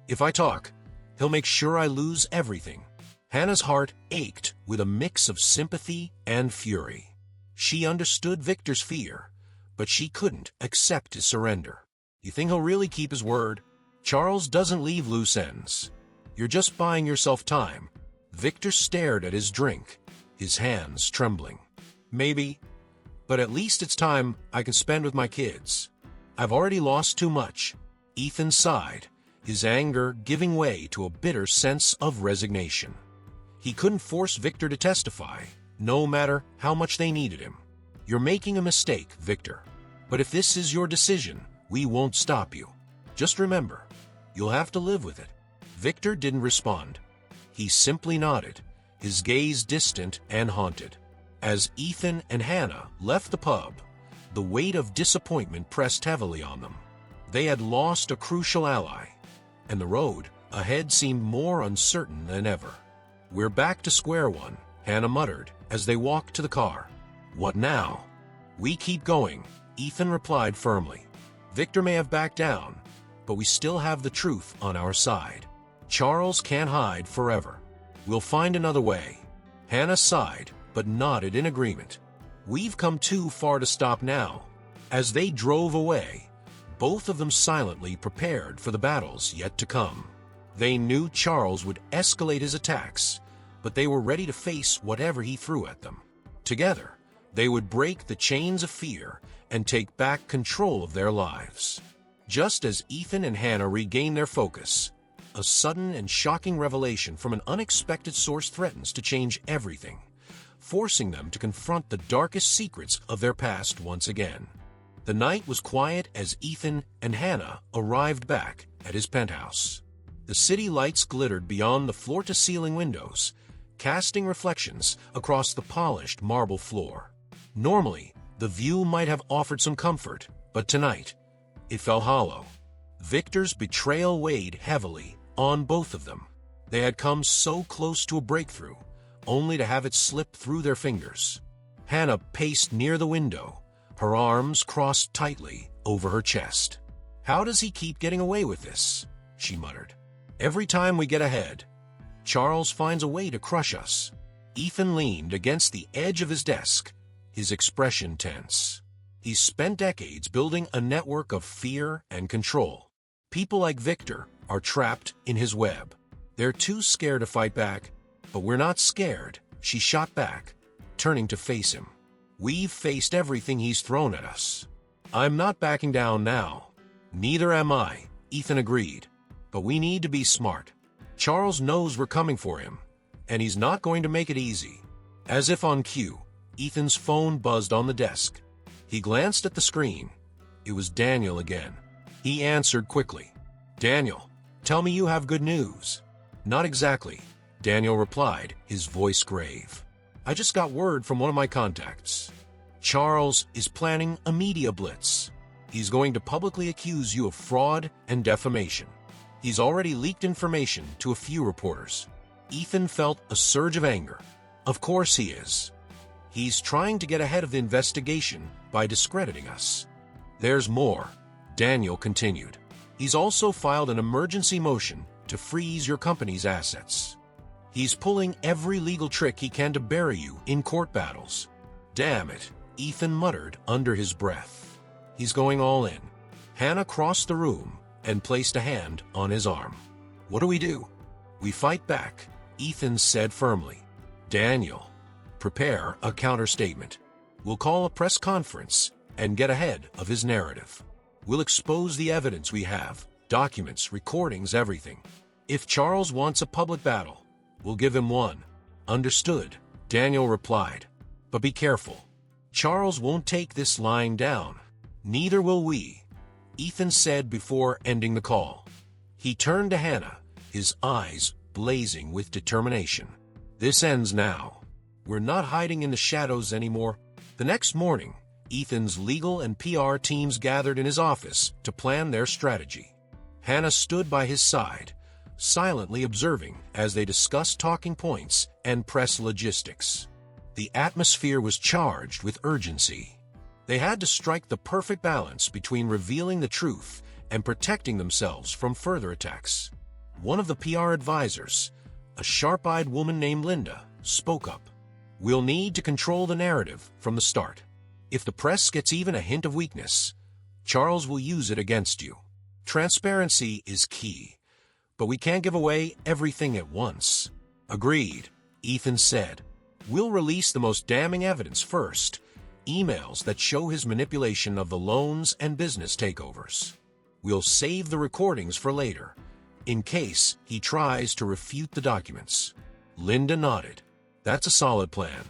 If I talk, he'll make sure I lose everything." Hannah's heart ached with a mix of sympathy and fury. She understood Victor's fear, but she couldn't accept his surrender. "You think he'll really keep his word? Charles doesn't leave loose ends. You're just buying yourself time." Victor stared at his drink, his hands trembling. "Maybe, but at least it's time I can spend with my kids. I've already lost too much." Ethan sighed, his anger giving way to a bitter sense of resignation. He couldn't force Victor to testify, no matter how much they needed him. "You're making a mistake, Victor. But if this is your decision, we won't stop you. Just remember, you'll have to live with it." Victor didn't respond. He simply nodded, his gaze distant and haunted. As Ethan and Hannah left the pub, the weight of disappointment pressed heavily on them. They had lost a crucial ally, and the road ahead seemed more uncertain than ever. "We're back to square one," Hannah muttered as they walked to the car. "What now?" "We keep going," Ethan replied firmly. "Victor may have backed down, but we still have the truth on our side. Charles can't hide forever. We'll find another way." Hannah sighed, but nodded in agreement. "We've come too far to stop now." As they drove away, both of them silently prepared for the battles yet to come. They knew Charles would escalate his attacks, but they were ready to face whatever he threw at them. Together, they would break the chains of fear and take back control of their lives. Just as Ethan and Hannah regained their focus, a sudden and shocking revelation from an unexpected source threatens to change everything, forcing them to confront the darkest secrets of their past once again. The night was quiet as Ethan and Hannah arrived back at his penthouse. The city lights glittered beyond the floor-to-ceiling windows, casting reflections across the polished marble floor. Normally, the view might have offered some comfort, but tonight, it felt hollow. Victor's betrayal weighed heavily on both of them. They had come so close to a breakthrough, only to have it slip through their fingers. Hannah paced near the window, her arms crossed tightly over her chest. "How does he keep getting away with this?" she muttered. "Every time we get ahead, Charles finds a way to crush us." Ethan leaned against the edge of his desk, his expression tense. He's spent decades building a network of fear and control. People like Victor are trapped in his web. They're too scared to fight back, but we're not scared, she shot back, turning to face him. "We've faced everything he's thrown at us. I'm not backing down now." "Neither am I," Ethan agreed. "But we need to be smart. Charles knows we're coming for him, and he's not going to make it easy." As if on cue, Ethan's phone buzzed on the desk. He glanced at the screen. It was Daniel again. He answered quickly. "Daniel, tell me you have good news." "Not exactly," Daniel replied, his voice grave. "I just got word from one of my contacts. Charles is planning a media blitz. He's going to publicly accuse you of fraud and defamation. He's already leaked information to a few reporters." Ethan felt a surge of anger. Of course he is. He's trying to get ahead of the investigation by discrediting us. "There's more," Daniel continued. "He's also filed an emergency motion to freeze your company's assets. He's pulling every legal trick he can to bury you in court battles." "Damn it," Ethan muttered under his breath. "He's going all in." Hannah crossed the room and placed a hand on his arm. "What do we do?" "We fight back," Ethan said firmly. "Daniel, prepare a counterstatement. We'll call a press conference and get ahead of his narrative. We'll expose the evidence we have, documents, recordings, everything. If Charles wants a public battle, we'll give him one." "Understood," Daniel replied. "But be careful. Charles won't take this lying down. Neither will we," Ethan said before ending the call. He turned to Hannah, his eyes blazing with determination. "This ends now. We're not hiding in the shadows anymore." The next morning, Ethan's legal and PR teams gathered in his office to plan their strategy. Hannah stood by his side, silently observing as they discussed talking points and press logistics. The atmosphere was charged with urgency. They had to strike the perfect balance between revealing the truth and protecting themselves from further attacks. One of the PR advisors, a sharp-eyed woman named Linda, spoke up. "We'll need to control the narrative from the start. If the press gets even a hint of weakness, Charles will use it against you. Transparency is key, but we can't give away everything at once." "Agreed," Ethan said. "We'll release the most damning evidence first, emails that show his manipulation of the loans and business takeovers. We'll save the recordings for later, in case he tries to refute the documents." Linda nodded. "That's a solid plan.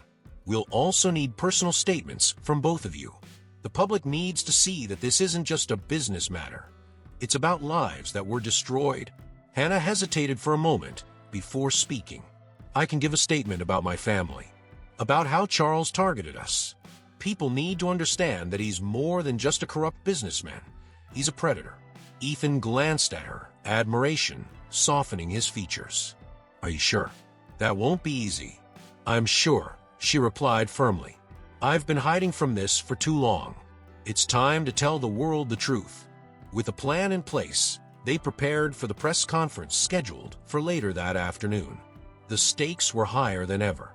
We'll also need personal statements from both of you. The public needs to see that this isn't just a business matter. It's about lives that were destroyed." Hannah hesitated for a moment before speaking. "I can give a statement about my family, about how Charles targeted us. People need to understand that he's more than just a corrupt businessman. He's a predator." Ethan glanced at her, admiration softening his features. "Are you sure?" "That won't be easy." "I'm sure," she replied firmly. "I've been hiding from this for too long. It's time to tell the world the truth." With a plan in place, they prepared for the press conference scheduled for later that afternoon. The stakes were higher than ever.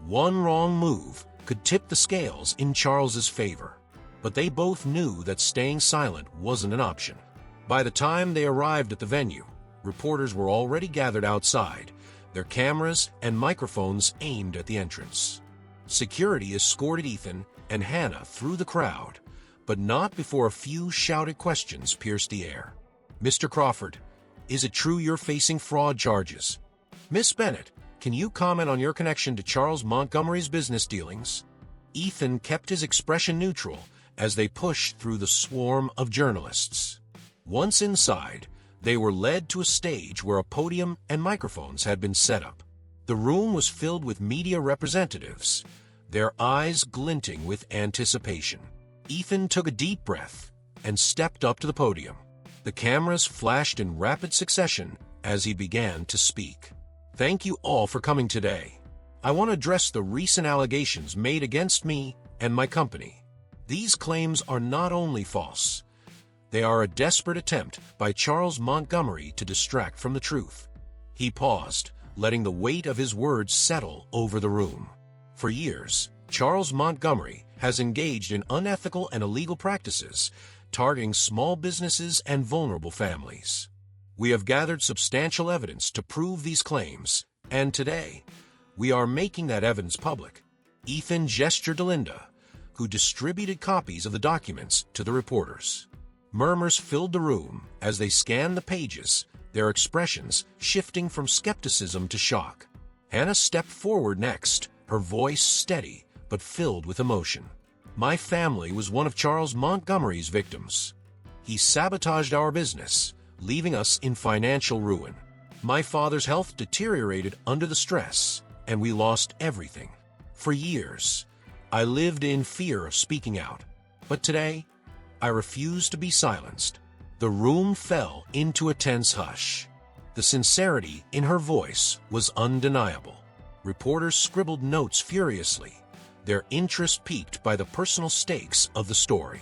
One wrong move could tip the scales in Charles's favor, but they both knew that staying silent wasn't an option. By the time they arrived at the venue, reporters were already gathered outside, their cameras and microphones aimed at the entrance. Security escorted Ethan and Hannah through the crowd, but not before a few shouted questions pierced the air. "Mr. Crawford, is it true you're facing fraud charges?" "Miss Bennett, can you comment on your connection to Charles Montgomery's business dealings?" Ethan kept his expression neutral as they pushed through the swarm of journalists. Once inside, they were led to a stage where a podium and microphones had been set up. The room was filled with media representatives, their eyes glinting with anticipation. Ethan took a deep breath and stepped up to the podium. The cameras flashed in rapid succession as he began to speak. "Thank you all for coming today. I want to address the recent allegations made against me and my company. These claims are not only false, they are a desperate attempt by Charles Montgomery to distract from the truth." He paused, letting the weight of his words settle over the room. For years, Charles Montgomery has engaged in unethical and illegal practices, targeting small businesses and vulnerable families. We have gathered substantial evidence to prove these claims, and today, we are making that evidence public. Ethan gestured to Linda, who distributed copies of the documents to the reporters. Murmurs filled the room as they scanned the pages, their expressions shifting from skepticism to shock. Hannah stepped forward next, her voice steady but filled with emotion. "My family was one of Charles Montgomery's victims. He sabotaged our business, leaving us in financial ruin. My father's health deteriorated under the stress, and we lost everything. For years, I lived in fear of speaking out. But today, I refuse to be silenced." The room fell into a tense hush. The sincerity in her voice was undeniable. Reporters scribbled notes furiously, their interest piqued by the personal stakes of the story.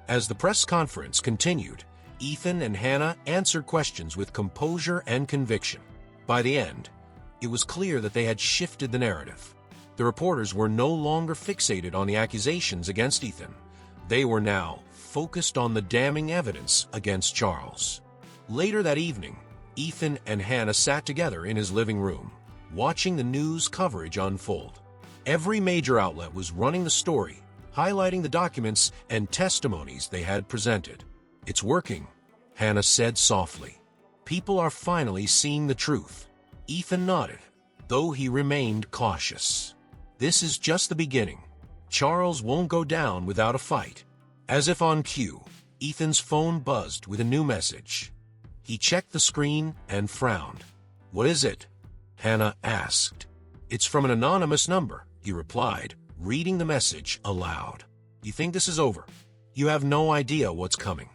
As the press conference continued, Ethan and Hannah answered questions with composure and conviction. By the end, it was clear that they had shifted the narrative. The reporters were no longer fixated on the accusations against Ethan. They were now focused on the damning evidence against Charles. Later that evening, Ethan and Hannah sat together in his living room, watching the news coverage unfold. Every major outlet was running the story, highlighting the documents and testimonies they had presented. "It's working," Hannah said softly. "People are finally seeing the truth." Ethan nodded, though he remained cautious. "This is just the beginning. Charles won't go down without a fight." As if on cue, Ethan's phone buzzed with a new message. He checked the screen and frowned. "What is it?" Hannah asked. "It's from an anonymous number," he replied, reading the message aloud. "You think this is over? You have no idea what's coming."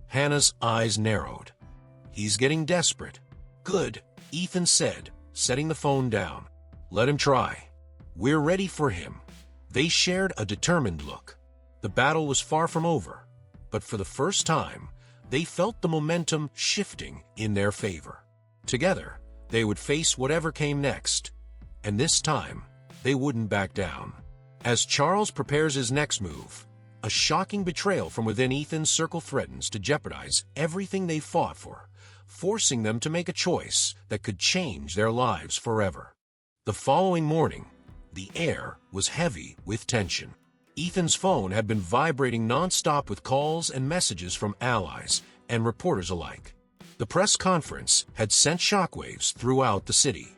Hannah's eyes narrowed. He's getting desperate. Good, Ethan said, setting the phone down. Let him try. We're ready for him. They shared a determined look. The battle was far from over, but for the first time, they felt the momentum shifting in their favor. Together, they would face whatever came next, and this time, they wouldn't back down. As Charles prepares his next move, a shocking betrayal from within Ethan's circle threatens to jeopardize everything they fought for, forcing them to make a choice that could change their lives forever. The following morning, the air was heavy with tension. Ethan's phone had been vibrating non-stop with calls and messages from allies and reporters alike. The press conference had sent shockwaves throughout the city.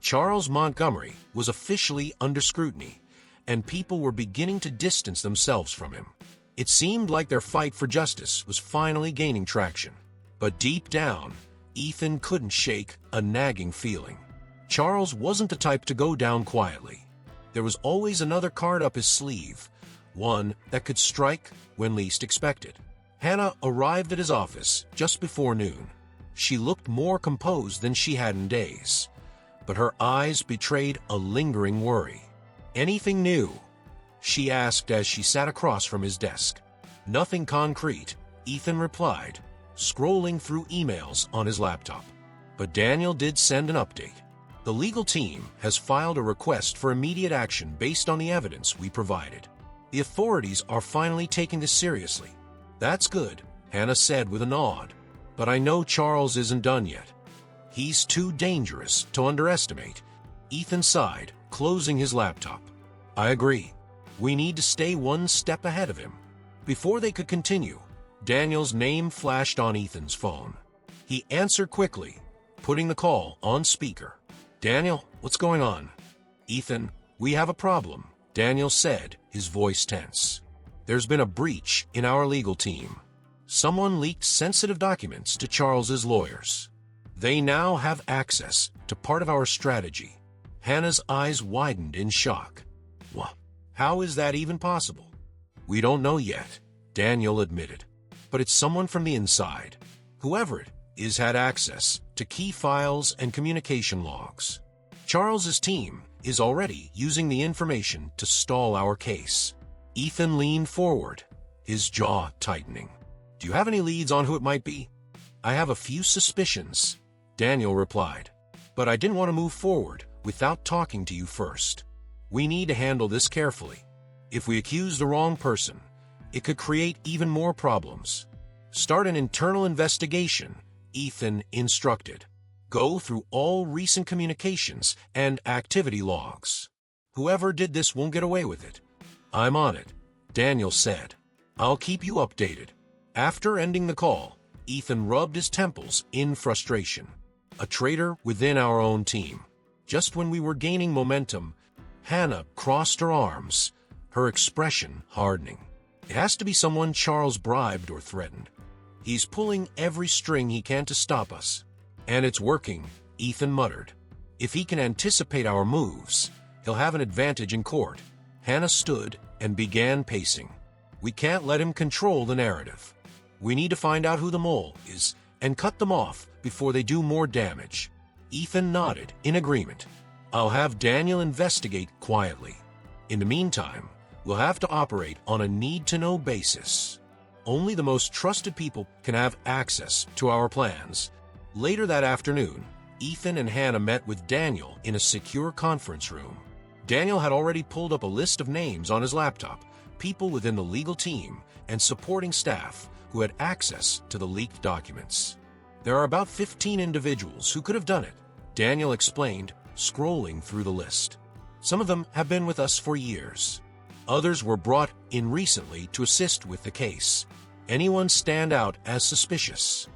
Charles Montgomery was officially under scrutiny, and people were beginning to distance themselves from him. It seemed like their fight for justice was finally gaining traction. But deep down, Ethan couldn't shake a nagging feeling. Charles wasn't the type to go down quietly. There was always another card up his sleeve, one that could strike when least expected. Hannah arrived at his office just before noon. She looked more composed than she had in days, but her eyes betrayed a lingering worry. "Anything new?" she asked as she sat across from his desk. "Nothing concrete," Ethan replied, scrolling through emails on his laptop. But Daniel did send an update. "The legal team has filed a request for immediate action based on the evidence we provided. The authorities are finally taking this seriously." "That's good," Hannah said with a nod. "But I know Charles isn't done yet. He's too dangerous to underestimate." Ethan sighed, closing his laptop. "I agree. We need to stay one step ahead of him." Before they could continue, Daniel's name flashed on Ethan's phone. He answered quickly, putting the call on speaker. "Daniel, what's going on?" "Ethan, we have a problem," Daniel said, his voice tense. "There's been a breach in our legal team. Someone leaked sensitive documents to Charles's lawyers. They now have access to part of our strategy." Hannah's eyes widened in shock. "What? How is that even possible?" "We don't know yet," Daniel admitted. "But it's someone from the inside. Whoever it is had access to key files and communication logs. Charles's team is already using the information to stall our case." Ethan leaned forward, his jaw tightening. "Do you have any leads on who it might be?" "I have a few suspicions," Daniel replied. "But I didn't want to move forward without talking to you first. We need to handle this carefully. If we accuse the wrong person, it could create even more problems." "Start an internal investigation," Ethan instructed. "Go through all recent communications and activity logs. Whoever did this won't get away with it." "I'm on it," Daniel said. "I'll keep you updated." After ending the call, Ethan rubbed his temples in frustration. "A traitor within our own team." Just when we were gaining momentum, Hannah crossed her arms, her expression hardening. "It has to be someone Charles bribed or threatened. He's pulling every string he can to stop us." "And it's working," Ethan muttered. "If he can anticipate our moves, he'll have an advantage in court." Hannah stood and began pacing. "We can't let him control the narrative. We need to find out who the mole is and cut them off before they do more damage." Ethan nodded in agreement. "I'll have Daniel investigate quietly. In the meantime, we'll have to operate on a need-to-know basis. Only the most trusted people can have access to our plans." Later that afternoon, Ethan and Hannah met with Daniel in a secure conference room. Daniel had already pulled up a list of names on his laptop, people within the legal team and supporting staff who had access to the leaked documents. "There are about 15 individuals who could have done it," Daniel explained, scrolling through the list. "Some of them have been with us for years. Others were brought in recently to assist with the case. Anyone stand out as suspicious?"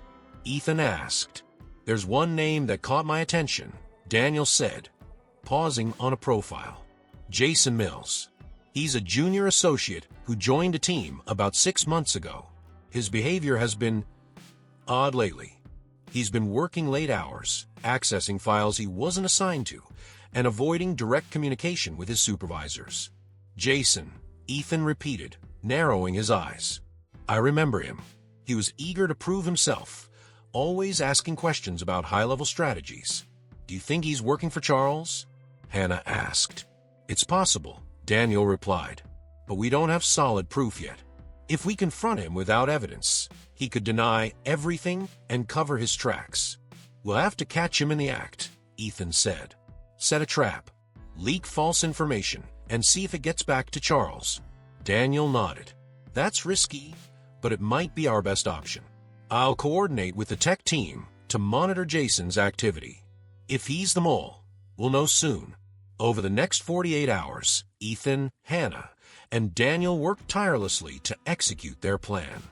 Ethan asked. "There's one name that caught my attention," Daniel said, pausing on a profile. "Jason Mills. He's a junior associate who joined a team about 6 months ago. His behavior has been odd lately. He's been working late hours, accessing files he wasn't assigned to, and avoiding direct communication with his supervisors." "Jason," Ethan repeated, narrowing his eyes. "I remember him. He was eager to prove himself, always asking questions about high-level strategies. "Do you think he's working for Charles?" Hannah asked. "It's possible," Daniel replied, "but we don't have solid proof yet. If we confront him without evidence, he could deny everything and cover his tracks. We'll have to catch him in the act," Ethan said. "Set a trap, leak false information, and see if it gets back to Charles." Daniel nodded. "That's risky, but it might be our best option. I'll coordinate with the tech team to monitor Jason's activity. If he's the mole, we'll know soon." Over the next 48 hours, Ethan, Hannah, and Daniel worked tirelessly to execute their plan.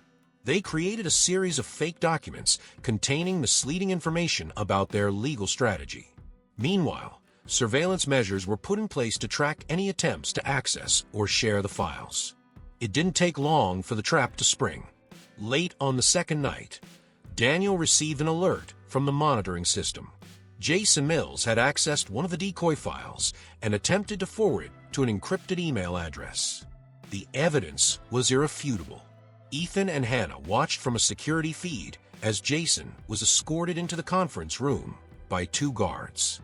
They created a series of fake documents containing misleading information about their legal strategy. Meanwhile, surveillance measures were put in place to track any attempts to access or share the files. It didn't take long for the trap to spring. Late on the second night, Daniel received an alert from the monitoring system. Jason Mills had accessed one of the decoy files and attempted to forward it to an encrypted email address. The evidence was irrefutable. Ethan and Hannah watched from a security feed as Jason was escorted into the conference room by 2 guards.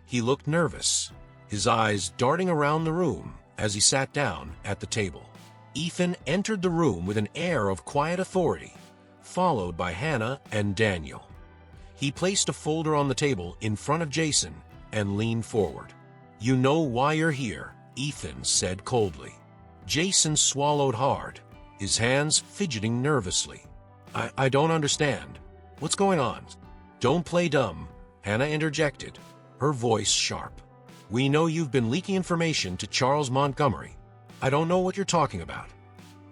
He looked nervous, his eyes darting around the room as he sat down at the table. Ethan entered the room with an air of quiet authority, followed by Hannah and Daniel. He placed a folder on the table in front of Jason and leaned forward. "You know why you're here," Ethan said coldly. Jason swallowed hard, his hands fidgeting nervously. I don't understand. What's going on?" "Don't play dumb," Hannah interjected, her voice sharp. "We know you've been leaking information to Charles Montgomery. I don't know what you're talking about."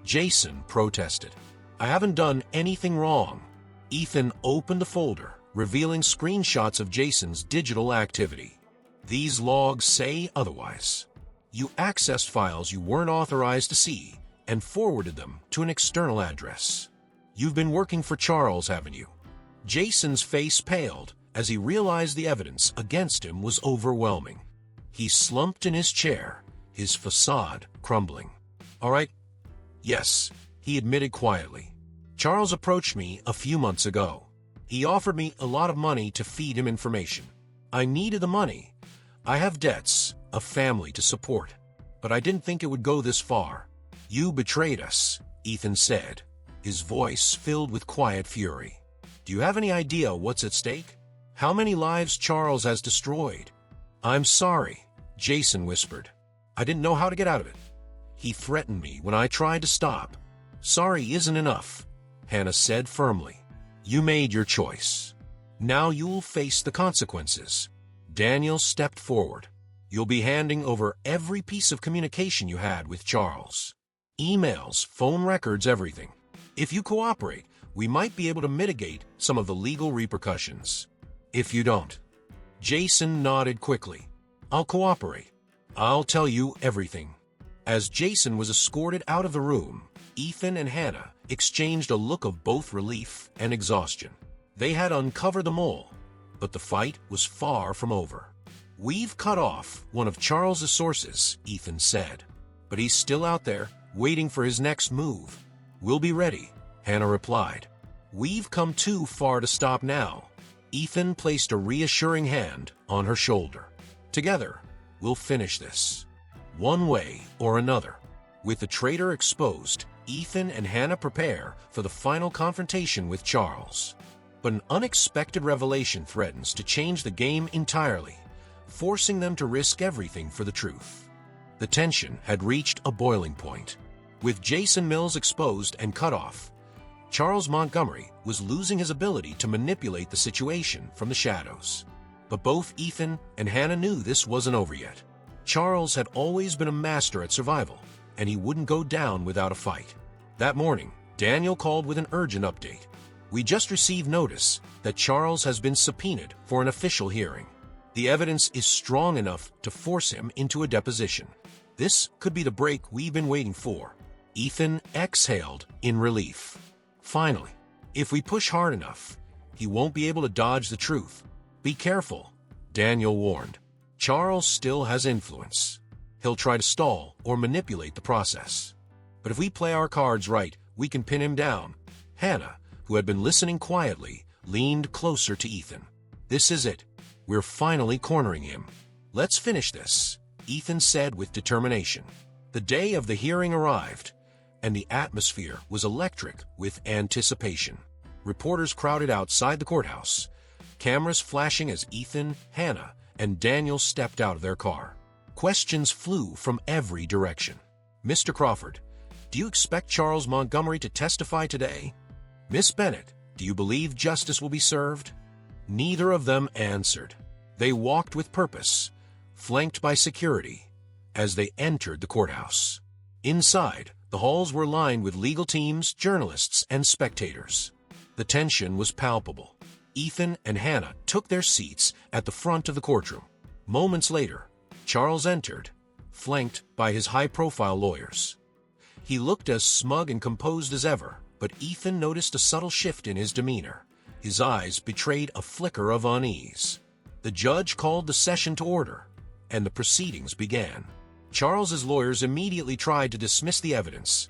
Jason protested. "I haven't done anything wrong." Ethan opened the folder, revealing screenshots of Jason's digital activity. "These logs say otherwise. You accessed files you weren't authorized to see and forwarded them to an external address. You've been working for Charles, haven't you?" Jason's face paled as he realized the evidence against him was overwhelming. He slumped in his chair, his facade crumbling. "All right. Yes," he admitted quietly. "Charles approached me a few months ago. He offered me a lot of money to feed him information. I needed the money. I have debts, a family to support. But I didn't think it would go this far." "You betrayed us," Ethan said, his voice filled with quiet fury. "Do you have any idea what's at stake? How many lives Charles has destroyed?" "I'm sorry," Jason whispered. "I didn't know how to get out of it. He threatened me when I tried to stop." "Sorry isn't enough," Hannah said firmly. "You made your choice. Now you'll face the consequences." Daniel stepped forward. "You'll be handing over every piece of communication you had with Charles. Emails, phone records, everything. If you cooperate, we might be able to mitigate some of the legal repercussions. If you don't..." Jason nodded quickly. "I'll cooperate. I'll tell you everything." As Jason was escorted out of the room, Ethan and Hannah exchanged a look of both relief and exhaustion. They had uncovered the mole, but the fight was far from over. "We've cut off one of Charles's sources," Ethan said, "but he's still out there, waiting for his next move." "We'll be ready," Hannah replied. "We've come too far to stop now." Ethan placed a reassuring hand on her shoulder. "Together, we'll finish this, one way or another." With the traitor exposed, Ethan and Hannah prepare for the final confrontation with Charles. But an unexpected revelation threatens to change the game entirely, forcing them to risk everything for the truth. The tension had reached a boiling point. With Jason Mills exposed and cut off, Charles Montgomery was losing his ability to manipulate the situation from the shadows. But both Ethan and Hannah knew this wasn't over yet. Charles had always been a master at survival, and he wouldn't go down without a fight. That morning, Daniel called with an urgent update. "We just received notice that Charles has been subpoenaed for an official hearing. The evidence is strong enough to force him into a deposition. This could be the break we've been waiting for." Ethan exhaled in relief. "Finally, if we push hard enough, he won't be able to dodge the truth." "Be careful," Daniel warned. "Charles still has influence. He'll try to stall or manipulate the process. But if we play our cards right, we can pin him down." Hannah, who had been listening quietly, leaned closer to Ethan. "This is it. We're finally cornering him. Let's finish this," Ethan said with determination. The day of the hearing arrived, and the atmosphere was electric with anticipation. Reporters crowded outside the courthouse, cameras flashing as Ethan, Hannah, and Daniel stepped out of their car. Questions flew from every direction. "Mr. Crawford, do you expect Charles Montgomery to testify today? Miss Bennett, do you believe justice will be served?" Neither of them answered. They walked with purpose, flanked by security, as they entered the courthouse. Inside, the halls were lined with legal teams, journalists, and spectators. The tension was palpable. Ethan and Hannah took their seats at the front of the courtroom. Moments later, Charles entered, flanked by his high-profile lawyers. He looked as smug and composed as ever, but Ethan noticed a subtle shift in his demeanor. His eyes betrayed a flicker of unease. The judge called the session to order, and the proceedings began. Charles's lawyers immediately tried to dismiss the evidence,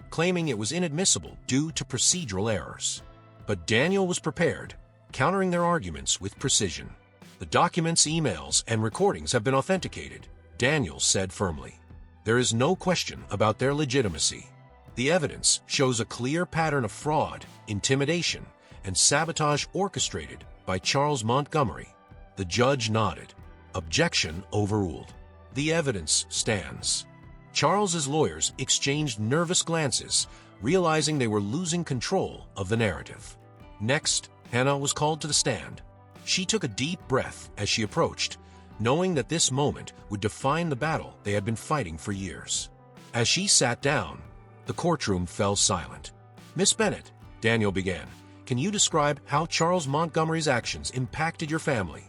claiming it was inadmissible due to procedural errors. But Daniel was prepared, countering their arguments with precision. "The documents, emails, and recordings have been authenticated," Daniel said firmly. "There is no question about their legitimacy. The evidence shows a clear pattern of fraud, intimidation, and sabotage orchestrated by Charles Montgomery." The judge nodded. Objection overruled. The evidence stands. Charles's lawyers exchanged nervous glances, realizing they were losing control of the narrative. Next, Hannah was called to the stand. She took a deep breath as she approached, knowing that this moment would define the battle they had been fighting for years. As she sat down, the courtroom fell silent. "Miss Bennett," Daniel began, "can you describe how Charles Montgomery's actions impacted your family?"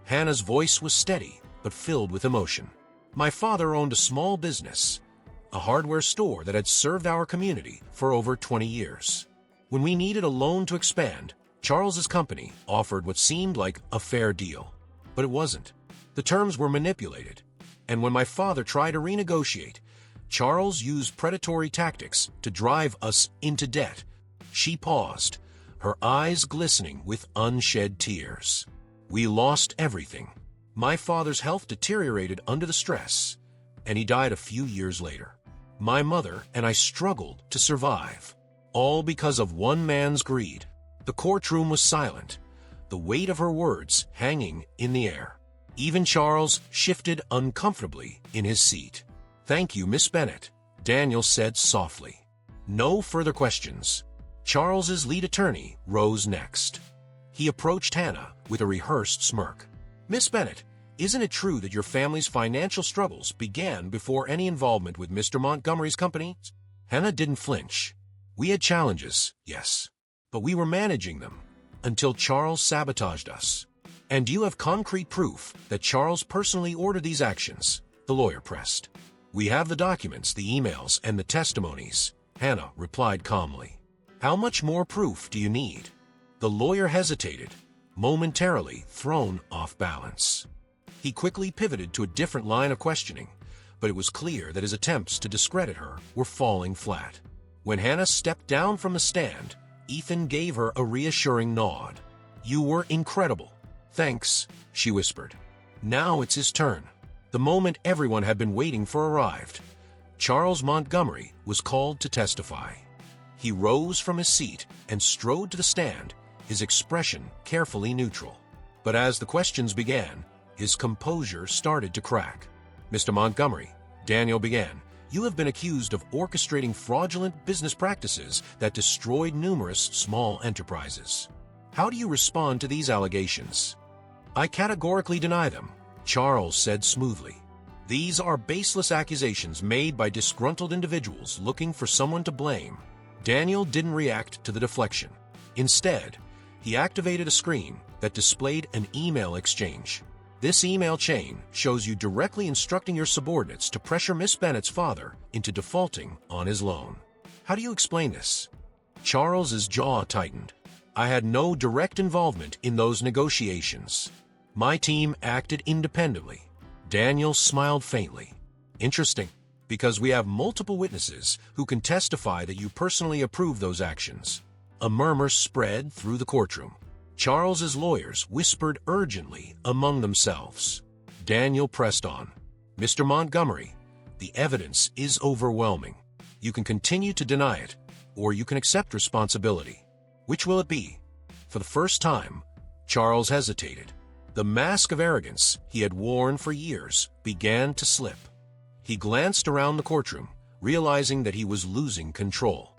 Hannah's voice was steady, but filled with emotion. "My father owned a small business, a hardware store that had served our community for over 20 years. When we needed a loan to expand, Charles's company offered what seemed like a fair deal. But it wasn't. The terms were manipulated, and when my father tried to renegotiate, Charles used predatory tactics to drive us into debt." She paused, her eyes glistening with unshed tears. "We lost everything. My father's health deteriorated under the stress, and he died a few years later. My mother and I struggled to survive, all because of one man's greed." The courtroom was silent, the weight of her words hanging in the air. Even Charles shifted uncomfortably in his seat. "Thank you, Miss Bennett," Daniel said softly. No further questions. Charles's lead attorney rose next. He approached Hannah with a rehearsed smirk. "Miss Bennett, isn't it true that your family's financial struggles began before any involvement with Mr. Montgomery's company?" Hannah didn't flinch. "We had challenges, yes, but we were managing them until Charles sabotaged us." "And do you have concrete proof that Charles personally ordered these actions?" the lawyer pressed. "We have the documents, the emails, and the testimonies," Hannah replied calmly. "How much more proof do you need?" The lawyer hesitated, momentarily thrown off balance. He quickly pivoted to a different line of questioning, but it was clear that his attempts to discredit her were falling flat. When Hannah stepped down from the stand, Ethan gave her a reassuring nod. "You were incredible." "Thanks," she whispered. Now it's his turn. The moment everyone had been waiting for arrived. Charles Montgomery was called to testify. He rose from his seat and strode to the stand, his expression carefully neutral. But as the questions began, his composure started to crack. "Mr. Montgomery," Daniel began, "you have been accused of orchestrating fraudulent business practices that destroyed numerous small enterprises. How do you respond to these allegations?" "I categorically deny them," Charles said smoothly. "These are baseless accusations made by disgruntled individuals looking for someone to blame." Daniel didn't react to the deflection. Instead, he activated a screen that displayed an email exchange. This email chain shows you directly instructing your subordinates to pressure Miss Bennett's father into defaulting on his loan. How do you explain this? Charles's jaw tightened. "I had no direct involvement in those negotiations. My team acted independently." Daniel smiled faintly. "Interesting, because we have multiple witnesses who can testify that you personally approved those actions." A murmur spread through the courtroom. Charles's lawyers whispered urgently among themselves. Daniel pressed on. "Mr. Montgomery, the evidence is overwhelming. You can continue to deny it, or you can accept responsibility. Which will it be?" For the first time, Charles hesitated. The mask of arrogance he had worn for years began to slip. He glanced around the courtroom, realizing that he was losing control.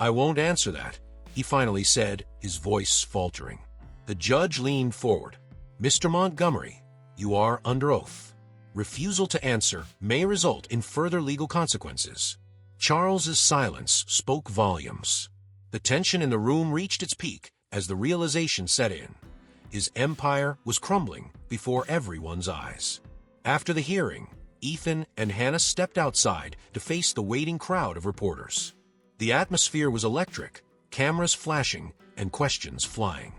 "I won't answer that," he finally said, his voice faltering. The judge leaned forward. "Mr. Montgomery, you are under oath. Refusal to answer may result in further legal consequences." Charles's silence spoke volumes. The tension in the room reached its peak as the realization set in. His empire was crumbling before everyone's eyes. After the hearing, Ethan and Hannah stepped outside to face the waiting crowd of reporters. The atmosphere was electric, cameras flashing and questions flying.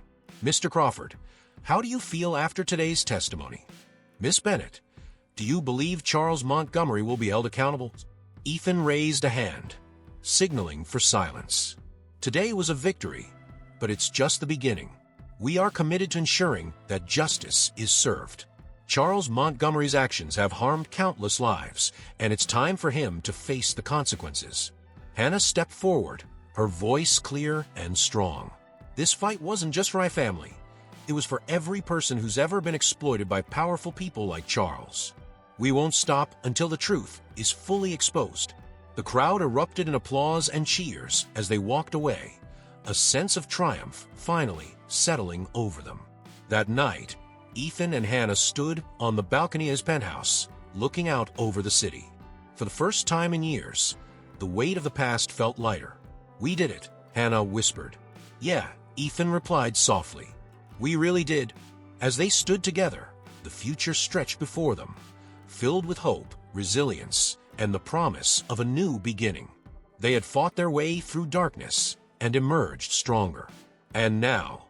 "Mr. Crawford, how do you feel after today's testimony?" "Miss Bennett, do you believe Charles Montgomery will be held accountable?" Ethan raised a hand, signaling for silence. "Today was a victory, but it's just the beginning. We are committed to ensuring that justice is served. Charles Montgomery's actions have harmed countless lives, and it's time for him to face the consequences." Hannah stepped forward, her voice clear and strong. "This fight wasn't just for my family. It was for every person who's ever been exploited by powerful people like Charles. We won't stop until the truth is fully exposed." The crowd erupted in applause and cheers as they walked away, a sense of triumph finally settling over them. That night, Ethan and Hannah stood on the balcony of his penthouse, looking out over the city. For the first time in years, the weight of the past felt lighter. "We did it," Hannah whispered. "Yeah," Ethan replied softly. "We really did." As they stood together, the future stretched before them, filled with hope, resilience, and the promise of a new beginning. They had fought their way through darkness and emerged stronger. And now,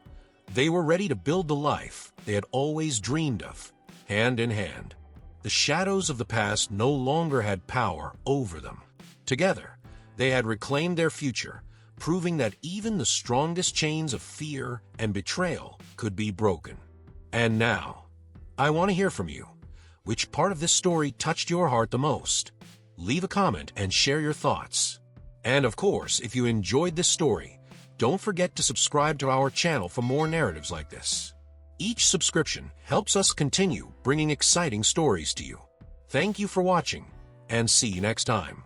they were ready to build the life they had always dreamed of, hand in hand. The shadows of the past no longer had power over them. Together, they had reclaimed their future, proving that even the strongest chains of fear and betrayal could be broken. And now, I want to hear from you. Which part of this story touched your heart the most? Leave a comment and share your thoughts. And of course, if you enjoyed this story, don't forget to subscribe to our channel for more narratives like this. Each subscription helps us continue bringing exciting stories to you. Thank you for watching, and see you next time.